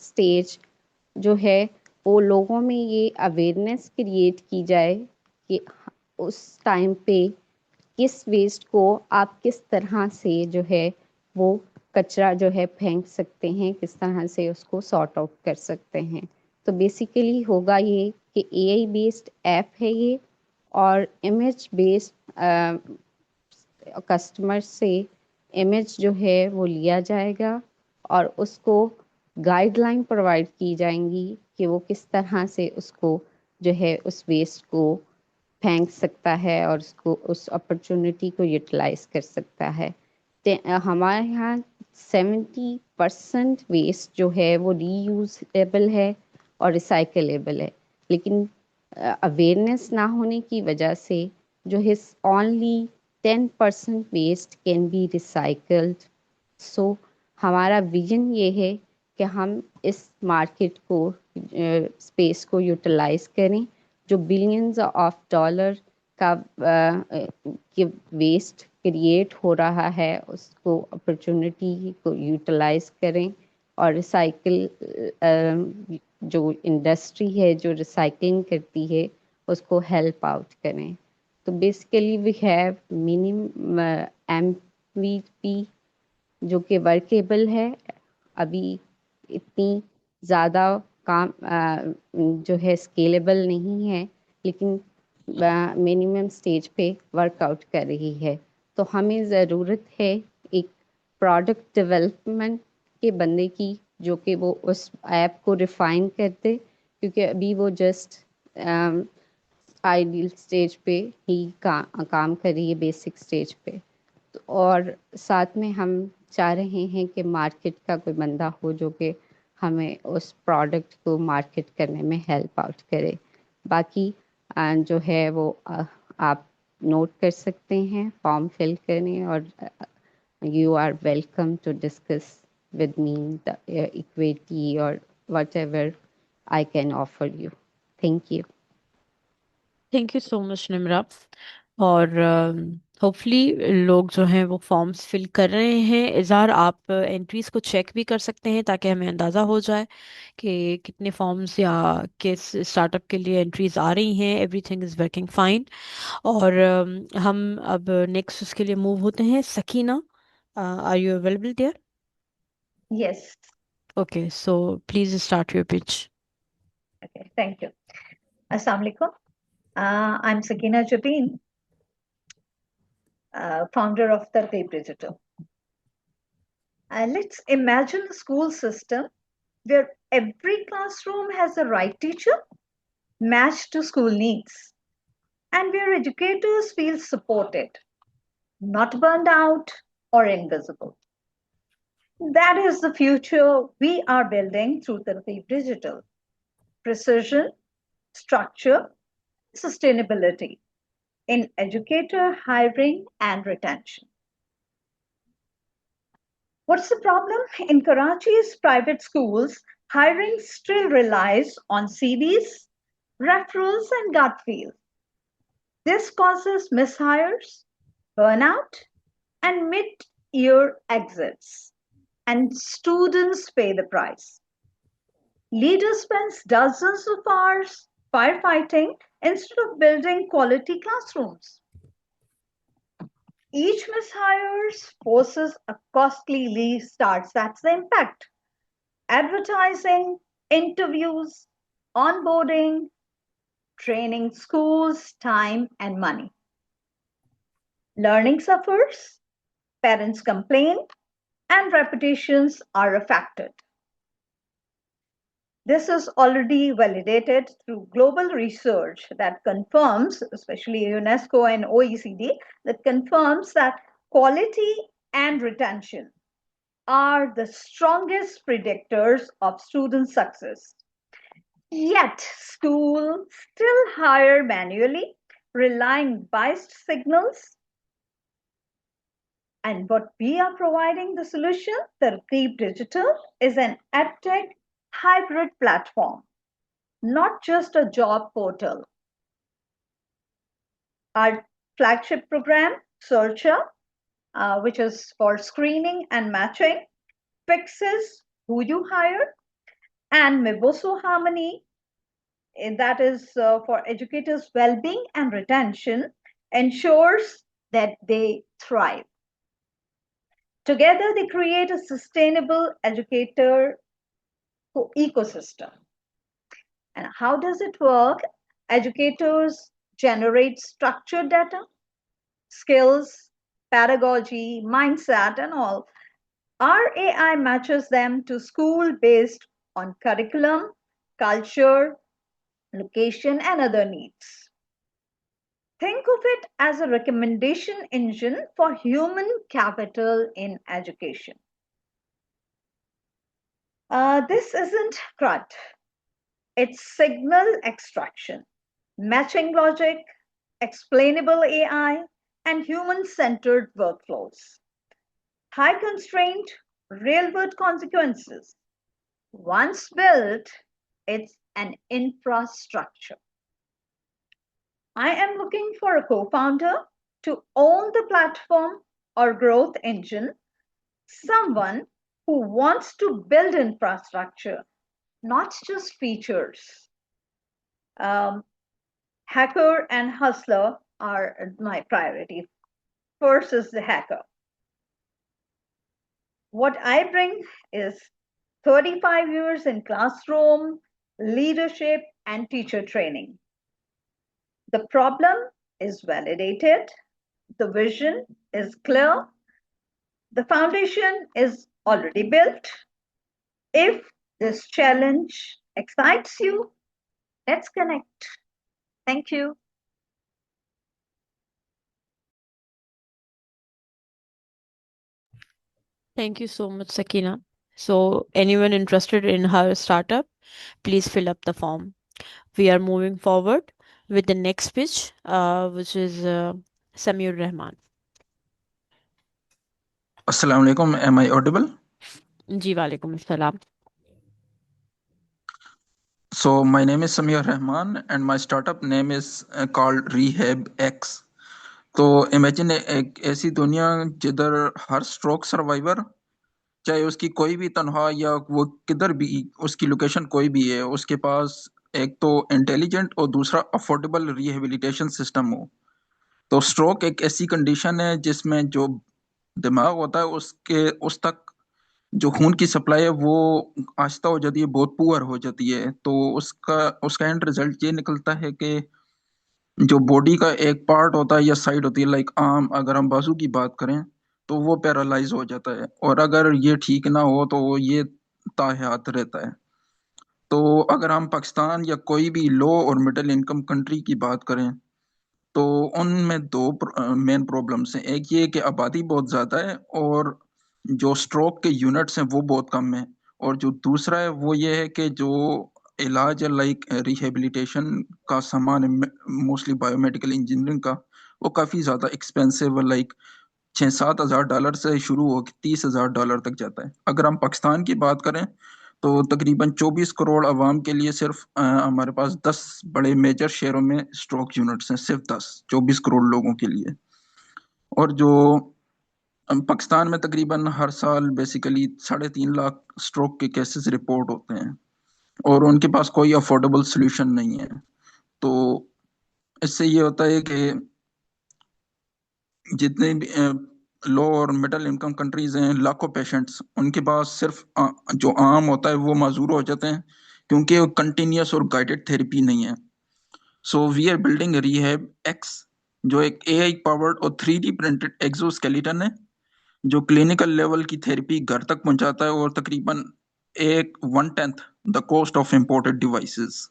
स्टेज जो है वो लोगों में ये अवेयरनेस क्रिएट की जाए कि उस टाइम पे किस वेस्ट को आप किस तरह से जो है वो कचरा जो है फेंक सकते हैं, किस तरह से उसको सॉर्ट आउट कर सकते हैं। तो बेसिकली होगा ये कि एआई बेस्ड ऐप है ये, और इमेज बेस्ड कस्टमर से इमेज जो है वो लिया जाएगा और उसको गाइडलाइन प्रोवाइड की जाएंगी कि वो किस तरह से उसको जो है उस वेस्ट को फेंक सकता है और उसको उस अपॉर्चुनिटी को यूटिलाइज कर सकता है। हमारे यहाँ 70% वेस्ट जो है वो रीयूजेबल है और रिसाइकलेबल है, लेकिन अवेयरनेस ना होने की वजह से जो है only 10% waste can be recycled. So हमारा विजन ये है कि हम इस मार्केट को स्पेस को यूटिलाइज करें जो बिलियंस ऑफ डॉलर का कि वेस्ट क्रिएट हो रहा है उसको अपॉर्चुनिटी को यूटिलाइज करें और रिसाइकिल जो इंडस्ट्री है जो रिसाइकलिंग करती है उसको हेल्प आउट करें। तो basically we have minimum MVP जो कि वर्केबल है। अभी इतनी ज़्यादा काम जो है स्केलेबल नहीं है, लेकिन मिनिमम स्टेज पे वर्कआउट कर रही है। तो हमें ज़रूरत है एक प्रोडक्ट डेवलपमेंट के बंदे की जो कि वो उस ऐप को रिफाइन कर दे, क्योंकि अभी वो जस्ट आइडियल स्टेज पे ही काम कर रही है, बेसिक स्टेज पे। और साथ में हम चाह रहे हैं कि मार्केट का कोई बंदा हो जो कि हमें उस प्रोडक्ट को मार्केट करने में हेल्प आउट करे। बाकी जो है वो आप नोट कर सकते हैं, फॉर्म फिल करें और you are welcome to discuss with me the equity और whatever I can offer you. Thank you. Thank you so much Nimra. और होपफुली लोग जो हैं वो फॉर्म्स फिल कर रहे हैं। इज़हार, आप एंट्रीज को चेक भी कर सकते हैं ताकि हमें अंदाज़ा हो जाए कि कितने फॉर्म्स या किस स्टार्टअप के लिए एंट्रीज आ रही हैं। Everything is working fine. और हम अब नेक्स्ट उसके लिए मूव होते हैं। Sakina, are you available there? Yes. Okay, so please start your pitch. Okay. Thank you. Assalamu alaikum. I'm Sakina Jabin, founder of Targeeb Digital. Let's imagine a school system where every classroom has the right teacher matched to school needs, and where educators feel supported, not burned out or invisible. That is the future we are building through Targeeb Digital. Precision, structure, sustainability in educator hiring and retention. What's the problem? In Karachi's private schools, hiring still relies on CVs, referrals, and gut feel. This causes mishires, burnout, and mid-year exits, and students pay the price. Leaders spend dozens of hours firefighting instead of building quality classrooms. Each mishire forces a costly restart. That's the impact. Advertising, interviews, onboarding, training schools, time, and money. Learning suffers, parents complain, and reputations are affected. This is already validated through global research that confirms, especially UNESCO and OECD, that confirms that quality and retention are the strongest predictors of student success. Yet, schools still hire manually, relying biased signals. And what we are providing the solution, Targeeb Digital, is an edtech hybrid platform, not just a job portal. Our flagship program, Searcher, which is for screening and matching, fixes who you hire, and Miboso Harmony, that is for educators' well-being and retention, ensures that they thrive. Together, they create a sustainable educator ecosystem. And how does it work? Educators generate structured data, skills, pedagogy, mindset, and all. Our AI matches them to school based on curriculum, culture, location, and other needs. Think of it as a recommendation engine for human capital in education. This isn't CRUD. It's signal extraction, matching logic, explainable AI, and human-centered workflows. High constraint, real-world consequences. Once built, it's an infrastructure. I am looking for a co-founder to own the platform or growth engine, someone who wants to build infrastructure, not just features. Hacker and hustler are my priority. First is the hacker. What I bring is 35 years in classroom, leadership, and teacher training. The problem is validated. The vision is clear. The foundation is already built. If this challenge excites you, let's connect. Thank you. Thank you so much, Sakina. So, anyone interested in her startup, please fill up the form. We are moving forward with the next pitch, which is Samir Rahman. Assalamu alaikum. Am I audible? Ji walaikum assalam. So my name is Samir Rahman and my startup name is called Rehab X. तो इमेजिन एक ऐसी दुनिया जिधर हर स्ट्रोक सर्वाइवर, चाहे उसकी कोई भी तनख्वाह या वो किधर भी उसकी लोकेशन कोई भी है, उसके पास एक तो इंटेलिजेंट और दूसरा अफोर्डेबल रिहेबिलिटेशन सिस्टम हो। तो स्ट्रोक एक ऐसी कंडीशन है जिसमें जो दिमाग होता है उसके उस तक जो खून की सप्लाई है वो आहिस्ता हो जाती है, बहुत पुअर हो जाती है। तो उसका उसका एंड रिजल्ट ये निकलता है कि जो बॉडी का एक पार्ट होता है या साइड होती है, लाइक आर्म, अगर हम बाजू की बात करें तो वो पैरालाइज हो जाता है, और अगर ये ठीक ना हो तो ये ताहयात रहता है। तो अगर हम पाकिस्तान या कोई भी लो और मिडिल इनकम कंट्री की बात करें तो उनमें दो मेन प्रॉब्लम्स हैं। एक ये कि आबादी बहुत ज़्यादा है और जो स्ट्रोक के यूनिट्स हैं वो बहुत कम है, और जो दूसरा है वो ये है कि जो इलाज है, लाइक रिहेबिलिटेशन का सामान है, मोस्टली बायोमेडिकल इंजीनियरिंग का, वो काफ़ी ज़्यादा एक्सपेंसिव है। लाइक 6-7 हज़ार डॉलर से शुरू हो 30 हज़ार डॉलर तक जाता है। अगर हम पाकिस्तान की बात करें तो तकरीबन 24 करोड़ आवाम के लिए सिर्फ हमारे पास 10 बड़े मेजर शहरों में स्ट्रोक यूनिट्स हैं, सिर्फ 24 करोड़ लोगों के लिए। और जो पाकिस्तान में तकरीबन हर साल बेसिकली 3.5 लाख स्ट्रोक के केसेस रिपोर्ट होते हैं, और उनके पास कोई अफोर्डेबल सोल्यूशन नहीं है। तो इससे ये होता है कि जितने भी लो और मिडिल इनकम कंट्रीज हैं, लाखों पेशेंट्स, उनके पास सिर्फ जो आम होता है वो माजूर हो जाते हैं, क्योंकि वो कंटिन्यूस और गाइडेड थेरेपी नहीं है। So we are building rehab X, जो एक एआई पावर्ड और 3D प्रिंटेड एक्सोस्केलेटन है, जो क्लिनिकल लेवल की थेरेपी घर तक पहुंचाता है, और तकरीबन 1/10 the cost of imported devices.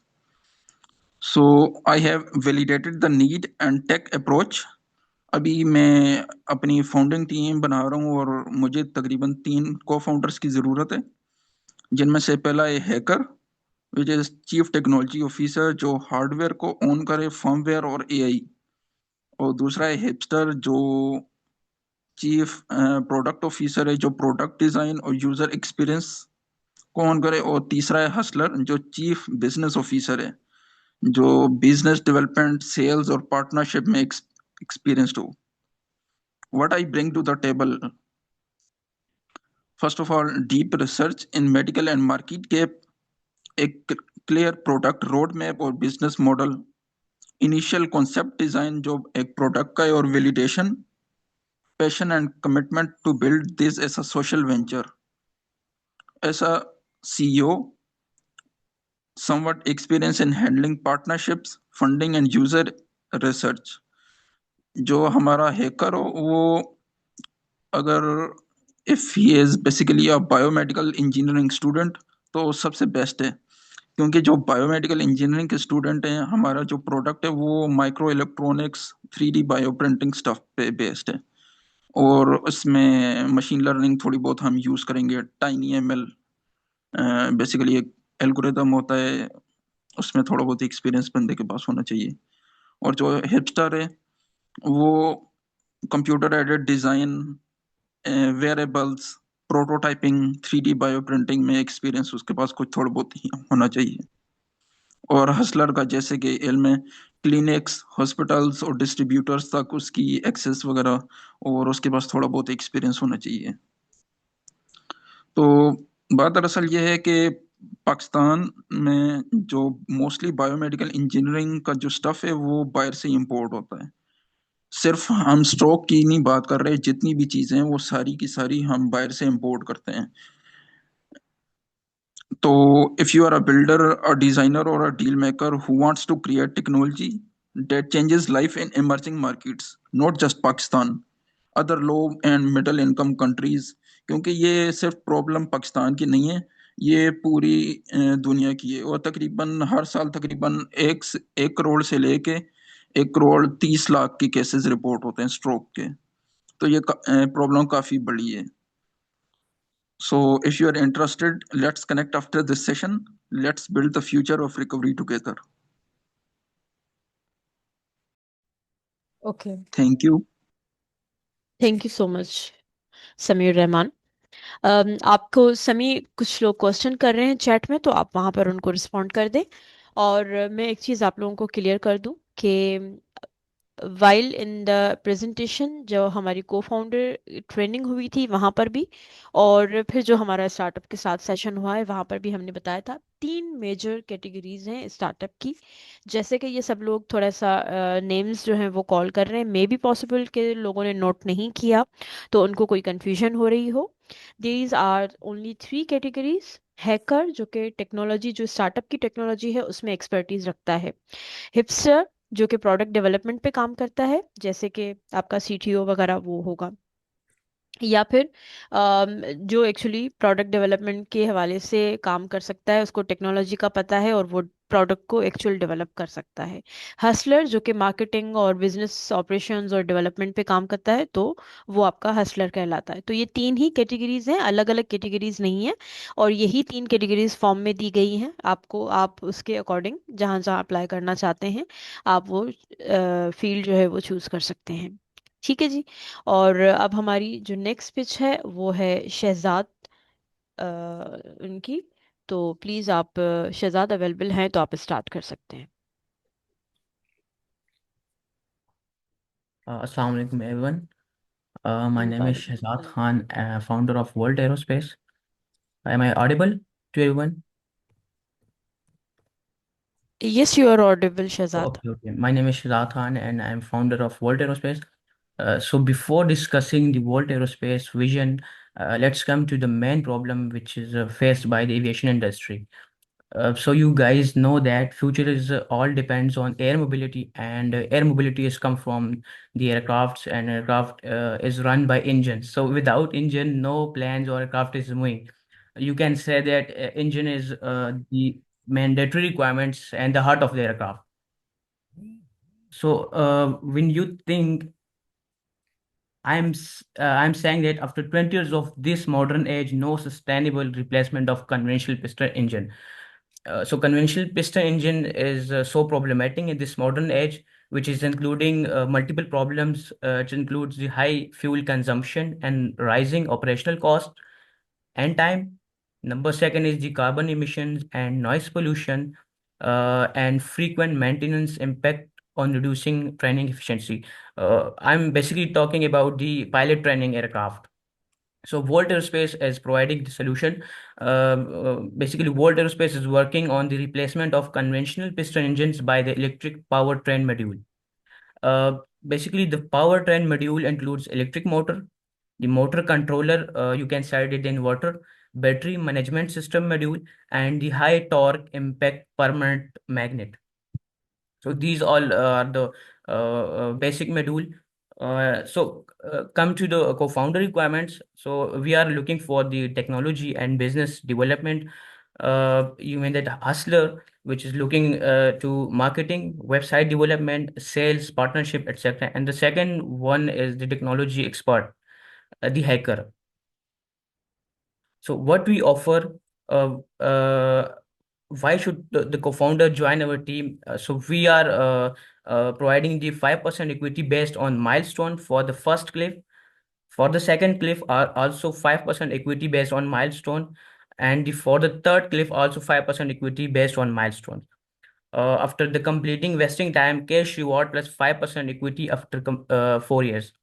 So I have validated the need and tech approach. अभी मैं अपनी फाउंडिंग टीम बना रहा हूँ, और मुझे तकरीबन 3 को फाउंडर्स की ज़रूरत है, जिनमें से पहला है hacker, which is chief technology officer, जो हार्डवेयर को ओन करे, फर्मवेयर और एआई। और दूसरा है हिपस्टर, जो चीफ प्रोडक्ट ऑफिसर है, जो प्रोडक्ट डिज़ाइन और यूज़र एक्सपीरियंस को ओन करे। और तीसरा है हसलर, जो चीफ बिजनेस ऑफिसर है, जो बिजनेस डेवलपमेंट, सेल्स और पार्टनरशिप में एक्सपीरियंस्ड हो। What I bring to the table: first of all, deep research in medical and market gap, a clear product roadmap और business model, initial concept design जो एक product का है, और validation, passion and commitment to build this as a social venture. As a CEO, somewhat experience in handling partnerships, funding and user research. जो हमारा हैकर हो वो, अगर if he is basically a biomedical engineering student तो सबसे बेस्ट है, क्योंकि जो बायोमेडिकल इंजीनियरिंग के स्टूडेंट हैं, हमारा जो प्रोडक्ट है वो micro electronics 3D bio printing stuff पे बेस्ड है, और उसमें मशीन लर्निंग थोड़ी बहुत हम यूज़ करेंगे। टाइनी एमएल बेसिकली एक एल्गोरिदम होता है, उसमें थोड़ा बहुत एक्सपीरियंस बंदे के पास होना चाहिए। और जो हिपस्टर है वो computer aided design, wearables, prototyping, 3D bio printing में एक्सपीरियंस उसके पास कुछ थोड़ा बहुत ही होना चाहिए। और हसलर का जैसे कि इल्म है क्लिनिक्स, हॉस्पिटल्स और डिस्ट्रीब्यूटर्स तक उसकी एक्सेस वगैरह, और उसके पास थोड़ा बहुत एक्सपीरियंस होना चाहिए। तो बात दरअसल ये है कि पाकिस्तान में जो मोस्टली बायोमेडिकल इंजीनियरिंग का जो स्टफ है वो बाहर से इंपोर्ट होता है। सिर्फ हम स्ट्रोक की नहीं बात कर रहे, जितनी भी चीजें हैं वो सारी की सारी हम बाहर से इंपोर्ट करते हैं। तो if you are a builder, a designer or a deal maker who wants to create technology that changes life in emerging markets, not just Pakistan, other low and middle income countries, क्योंकि ये सिर्फ प्रॉब्लम पाकिस्तान की नहीं है, ये पूरी दुनिया की है। और तकरीबन हर साल तकरीबन 1 करोड़ से लेके 1 करोड़ 30 लाख के केसेस रिपोर्ट होते हैं स्ट्रोक के। तो ये प्रॉब्लम काफ़ी बड़ी है। So if you are interested, let's connect after this session. Let's build the future of recovery together. Okay, Thank you. Thank you so much Sameer Rahman. आपको समी कुछ लोग क्वेश्चन कर रहे हैं चैट में, तो आप वहाँ पर उनको रिस्पॉन्ड कर दें। और मैं एक चीज़ आप लोगों को क्लियर कर दूं कि वाइल इन द प्रेजेंटेशन जो हमारी को फाउंडर ट्रेनिंग हुई थी वहाँ पर भी, और फिर जो हमारा स्टार्टअप के साथ सेशन हुआ है वहाँ पर भी हमने बताया था 3 मेजर कैटेगरीज हैं स्टार्टअप की। जैसे कि ये सब लोग थोड़ा सा नेम्स जो हैं वो कॉल कर रहे हैं, मे बी पॉसिबल के लोगों ने नोट नहीं किया तो उनको कोई कन्फ्यूजन हो रही हो। These are only 3 categories. Hacker, जो कि टेक्नोलॉजी, जो स्टार्टअप की टेक्नोलॉजी है उसमें एक्सपर्टीज रखता है। हिपस्टर, जो कि प्रोडक्ट डेवलपमेंट पे काम करता है, जैसे कि आपका सीटीओ वगैरह वो होगा। या फिर जो एक्चुअली प्रोडक्ट डेवलपमेंट के हवाले से काम कर सकता है, उसको टेक्नोलॉजी का पता है और वो प्रोडक्ट को एक्चुअल डेवलप कर सकता है। हसलर, जो कि मार्केटिंग और बिजनेस ऑपरेशंस और डेवलपमेंट पे काम करता है, तो वो आपका हसलर कहलाता है। तो ये 3 ही कैटेगरीज हैं, अलग अलग कैटेगरीज नहीं है। और यही 3 कैटेगरीज फॉर्म में दी गई हैं आपको। आप उसके अकॉर्डिंग जहाँ जहाँ अप्लाई करना चाहते हैं, आप वो फील्ड जो है वो चूज़ कर सकते हैं। ठीक है जी। और अब हमारी जो नेक्स्ट पिच है वो है शहजाद अ, उनकी। तो प्लीज़ आप शहजाद अवेलेबल हैं तो आप स्टार्ट कर सकते हैं। Assalamu alaikum everyone. My name is वालेकुम Shahzad सलाम। Khan, founder of World Aerospace. Am I audible to everyone? Yes, you are audible Shahzad. Okay, okay. My name is Shahzad Khan and I'm founder of World Aerospace. So before discussing the World Aerospace vision, let's come to the main problem which is faced by the aviation industry. So you guys know that future is all depends on air mobility, and air mobility is come from the aircrafts, and aircraft is run by engines. So without engine, no planes or aircraft is moving. You can say that engine is the mandatory requirements and the heart of the aircraft. So when you think I'm saying that after 20 years of this modern age, no sustainable replacement of conventional piston engine. So conventional piston engine is so problematic in this modern age, which is including multiple problems. It includes the high fuel consumption and rising operational cost and time. Number second is the carbon emissions and noise pollution, and frequent maintenance impact on reducing training efficiency. I'm basically talking about the pilot training aircraft. So Volt Aerospace is providing the solution. Basically, Volt Aerospace is working on the replacement of conventional piston engines by the electric powertrain module. Uh, Basically, the powertrain module includes electric motor, the motor controller, you can set it in inverter, battery management system module, and the high torque impact permanent magnet. So these all are the basic module. Come to the co-founder requirements. So we are looking for the technology and business development. You mean that hustler, which is looking to marketing, website development, sales, partnership, etc. And the second one is the technology expert, the hacker. So what we offer, uh, uh, why should the co-founder join our team? So we are providing the 5% equity based on milestone for the first cliff. For the second cliff, are also 5% equity based on milestone, and for the third cliff, also 5% equity based on milestone. After the completing vesting time, cash reward plus 5% equity after 4 years.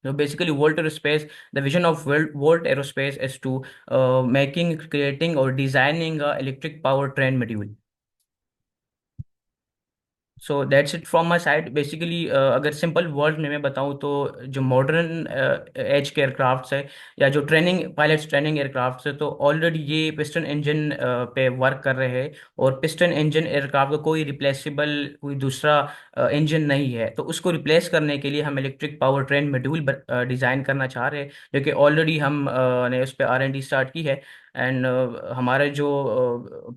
So basically, Volt Aerospace, the vision of Volt Aerospace is to making, creating, or designing a electric powertrain module. So that's it from my side. Basically अगर सिंपल वर्ड में मैं बताऊँ तो जो मॉडर्न एज के एयरक्राफ्ट्स है, या जो ट्रेनिंग पायलट्स ट्रेनिंग एयरक्राफ्ट्स है, तो ऑलरेडी ये पिस्टन इंजन पे वर्क कर रहे हैं। और पिस्टन इंजन एयरक्राफ्ट का कोई रिप्लेसेबल कोई दूसरा इंजन नहीं है। तो उसको रिप्लेस करने के लिए हम electric power train module design करना चाह रहे हैं, जो कि ऑलरेडी हम ने उस पर R&D स्टार्ट की है। एंड हमारे जो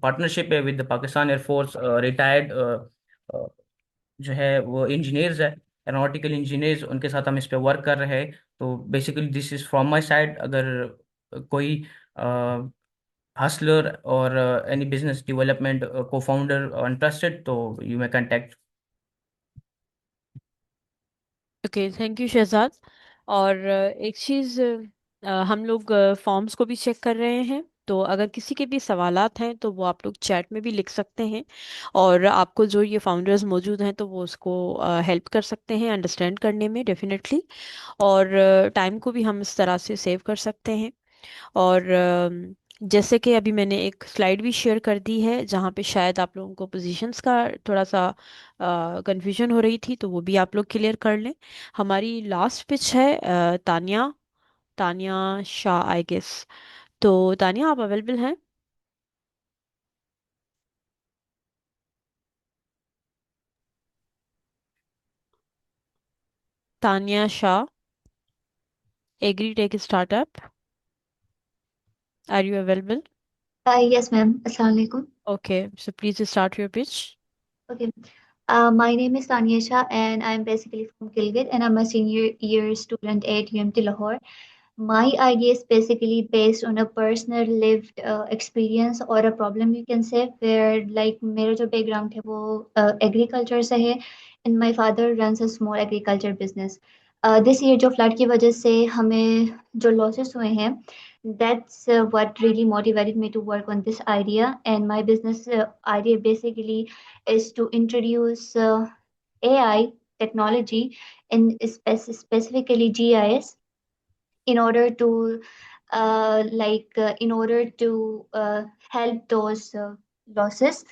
पार्टनरशिप है विद पाकिस्तान एयरफोर्स रिटायर्ड जो है वो इंजीनियर्स है, एरोनॉटिकल इंजीनियर्स, उनके साथ हम इस पे वर्क कर रहे हैं। तो basically this is from my side. अगर कोई हसलर और एनी बिजनेस डेवलपमेंट को फाउंडर इंटरेस्टेड, तो you may contact. Okay, thank you Shahzad. और एक चीज़, हम लोग फॉर्म्स को भी चेक कर रहे हैं, तो अगर किसी के भी सवालात हैं तो वो आप लोग चैट में भी लिख सकते हैं। और आपको जो ये फाउंडर्स मौजूद हैं तो वो उसको हेल्प कर सकते हैं अंडरस्टैंड करने में डेफिनेटली। और टाइम को भी हम इस तरह से सेव कर सकते हैं। और जैसे कि अभी मैंने एक स्लाइड भी शेयर कर दी है जहाँ पे शायद आप लोगों को पोजीशंस का थोड़ा सा कंफ्यूजन हो रही थी, तो वो भी आप लोग क्लियर कर लें। हमारी लास्ट पिच है तानिया। Tania Shah I guess. तो तानिया आप अवेलेबल हैं? Tania Shah, agri tech startup, are you available? Yes, ma'am. Assalamu alaikum. Okay, so please start your pitch. Okay. My name is Tanya Shah, and I'm basically from Gilgit, and I'm a senior year student at UMT Lahore. My idea is basically based on a personal lived experience or a problem you can say, where like मेरा जो background है वो agriculture से है, and my father runs a small agriculture business. This year जो flood की वजह से हमें जो losses हुए हैं, that's what really motivated me to work on this idea. And my business idea basically is to introduce AI technology and specifically GIS in order to help those losses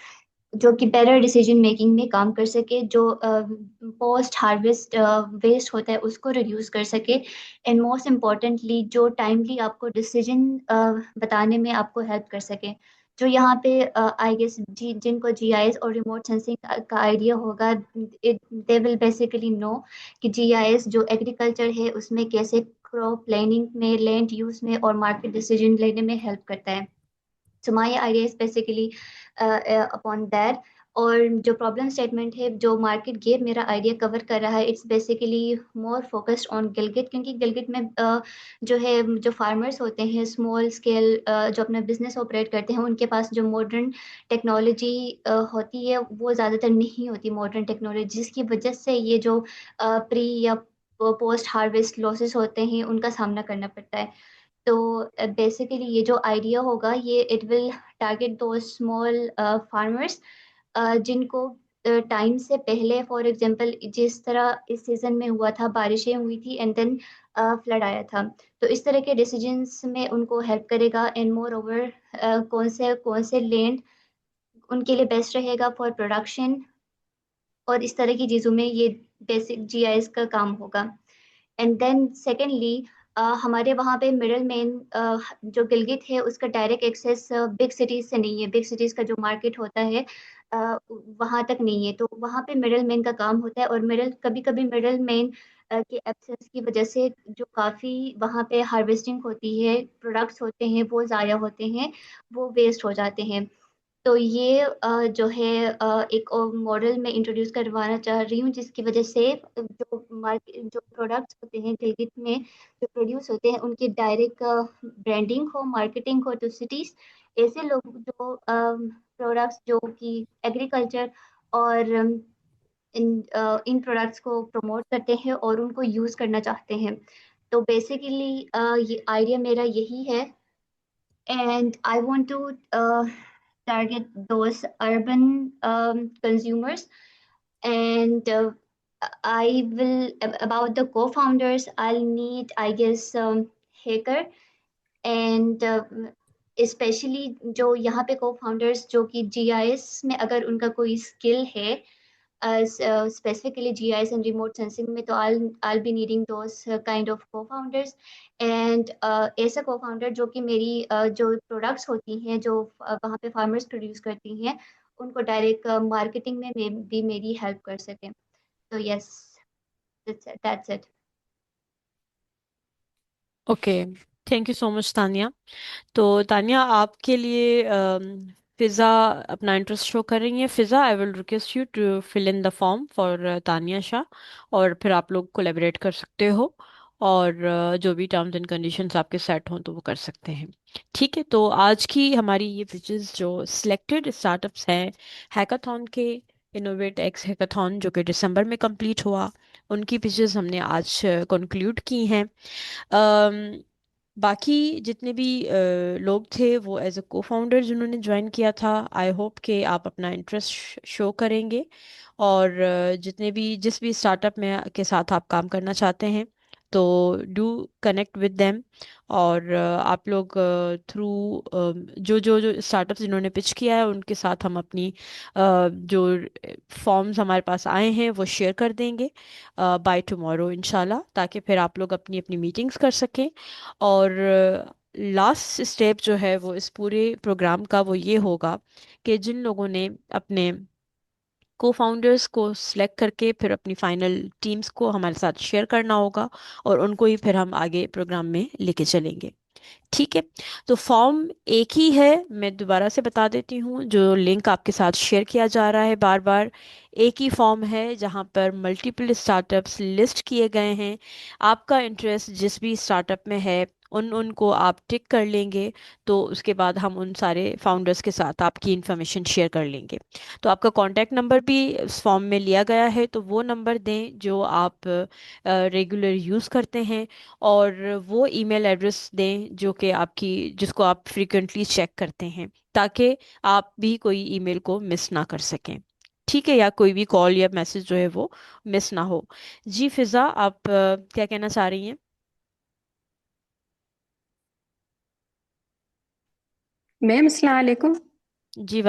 जो कि बेटर डिसीजन मेकिंग में काम कर सके, जो पोस्ट हार्वेस्ट वेस्ट होता है उसको रिड्यूस कर सके, एंड मोस्ट इम्पॉर्टेंटली जो टाइमली आपको डिसीजन बताने में आपको हेल्प कर सके। जो यहाँ पे आई गेस जिनको जीआईएस और रिमोट सेंसिंग का आइडिया होगा, दे विल बेसिकली नो कि जीआईएस जो एग्रीकल्चर है उसमें कैसे क्रॉप प्लानिंग में, लैंड यूज में और मार्केट डिसीजन लेने में हेल्प करता है। So my idea is basically upon that. और जो प्रॉब्लम स्टेटमेंट है, जो मार्केट गेप मेरा आइडिया कवर कर रहा है, it's basically more focused on Gilgit, क्योंकि गिलगित में जो है जो फार्मर्स होते हैं स्मॉल स्केल जो अपना बिजनेस ऑपरेट करते हैं, उनके पास जो मॉडर्न टेक्नोलॉजी होती है वो ज़्यादातर नहीं होती मॉडर्न टेक्नोलॉजी, जिसकी वजह से ये जो प्री या पोस्ट हार्वेस्ट लॉसेस होते हैं उनका सामना करना पड़ता है। तो बेसिकली ये जो आइडिया होगा ये इट विल टारगेट दो स्मॉल फार्मर्स जिनको टाइम से पहले, फॉर एग्जांपल जिस तरह इस सीजन में हुआ था, बारिशें हुई थी एंड देन फ्लड आया था, तो इस तरह के डिसीजंस में उनको हेल्प करेगा। एंड मोर ओवर कौन से लैंड उनके लिए बेस्ट रहेगा फॉर प्रोडक्शन और इस तरह की चीज़ों में ये बेसिक जीआईएस का काम होगा। एंड देन सेकेंडली हमारे वहाँ पे मिडल मैन जो गिलगित है उसका डायरेक्ट एक्सेस बिग सिटीज से नहीं है, बिग सिटीज का जो मार्केट होता है वहाँ तक नहीं है, तो वहाँ पे मिडल मैन का काम होता है। और कभी कभी मिडल मैन के एब्सेंस की वजह से जो काफ़ी वहाँ पे हार्वेस्टिंग होती है, प्रोडक्ट्स होते हैं वो ज़ाया होते हैं, वो वेस्ट हो जाते हैं। तो ये जो है एक और मॉडल मैं इंट्रोड्यूस करवाना चाह रही हूँ, जिसकी वजह से जो मार्केट जो प्रोडक्ट्स होते हैं गिलगित में जो प्रोड्यूस होते हैं उनकी डायरेक्ट ब्रांडिंग हो, मार्केटिंग हो टू सिटीज। ऐसे लोग जो प्रोडक्ट्स जो कि एग्रीकल्चर और इन प्रोडक्ट्स को प्रमोट करते हैं और उनको यूज़ करना चाहते हैं। तो बेसिकली ये आइडिया मेरा यही है, and I want to target those urban consumers. And I will about the co-founders. I'll need, I guess, hacker and specially जो यहाँ पे को फाउंडर्स जो कि जीआईएस में अगर उनका कोई स्किल है specifically GIS and remote sensing में, तो I'll be needing those kind of co-founders and ऐसा co-founder जो कि मेरी जो प्रोडक्ट्स होती हैं जो वहाँ पे फार्मर्स प्रोड्यूस करती हैं उनको डायरेक्ट मार्केटिंग में भी मेरी हेल्प कर सकें। तो yes, that's it. Okay, thank you so much Tania. तो तानिया आपके लिए फिज़ा अपना इंटरेस्ट शो कर रही हैं। Fiza, I will request you to fill in the form for Tania Shah, और फिर आप लोग कोलैबोरेट कर सकते हो, और जो भी टर्म्स एंड कंडीशंस आपके सेट हों तो वो कर सकते हैं। ठीक है, तो आज की हमारी ये पिचेस जो सिलेक्टेड स्टार्टअप्स हैं हैकाथॉन के, इनोवेट एक्स हैकाथॉन जो कि दिसंबर में कंप्लीट हुआ, उनकी पिचेस हमने आज कंक्लूड की हैं। बाकी जितने भी लोग थे वो एज अ को फाउंडर जिन्होंने ज्वाइन किया था, आई होप कि आप अपना इंटरेस्ट शो करेंगे, और जितने भी जिस भी स्टार्टअप में के साथ आप काम करना चाहते हैं तो डू कनेक्ट विद देम। और आप लोग थ्रू जो जो जो स्टार्टअप्स जिन्होंने पिच किया है उनके साथ हम अपनी जो फॉर्म्स हमारे पास आए हैं वो शेयर कर देंगे बाय टुमारो इंशाल्लाह, ताकि फिर आप लोग अपनी अपनी मीटिंग्स कर सकें। और लास्ट स्टेप जो है वो इस पूरे प्रोग्राम का वो ये होगा कि जिन लोगों ने अपने को फाउंडर्स को सिलेक्ट करके फिर अपनी फाइनल टीम्स को हमारे साथ शेयर करना होगा, और उनको ही फिर हम आगे प्रोग्राम में लेके चलेंगे। ठीक है, तो फॉर्म एक ही है, मैं दोबारा से बता देती हूँ, जो लिंक आपके साथ शेयर किया जा रहा है बार बार, एक ही फॉर्म है जहाँ पर मल्टीपल स्टार्टअप्स लिस्ट किए गए हैं। आपका इंटरेस्ट जिस भी स्टार्टअप में है उनको आप टिक कर लेंगे, तो उसके बाद हम उन सारे फाउंडर्स के साथ आपकी इन्फॉर्मेशन शेयर कर लेंगे। तो आपका कॉन्टैक्ट नंबर भी इस फॉर्म में लिया गया है, तो वो नंबर दें जो आप रेगुलर यूज़ करते हैं, और वो ईमेल एड्रेस दें जो कि आपकी जिसको आप फ्रीक्वेंटली चेक करते हैं, ताकि आप भी कोई ईमेल को मिस ना कर सकें। ठीक है, या कोई भी कॉल या मैसेज जो है वो मिस ना हो। जी फिज़ा, आप क्या कहना चाह रही हैं? मैम अस्सलाम वालेकुम। जी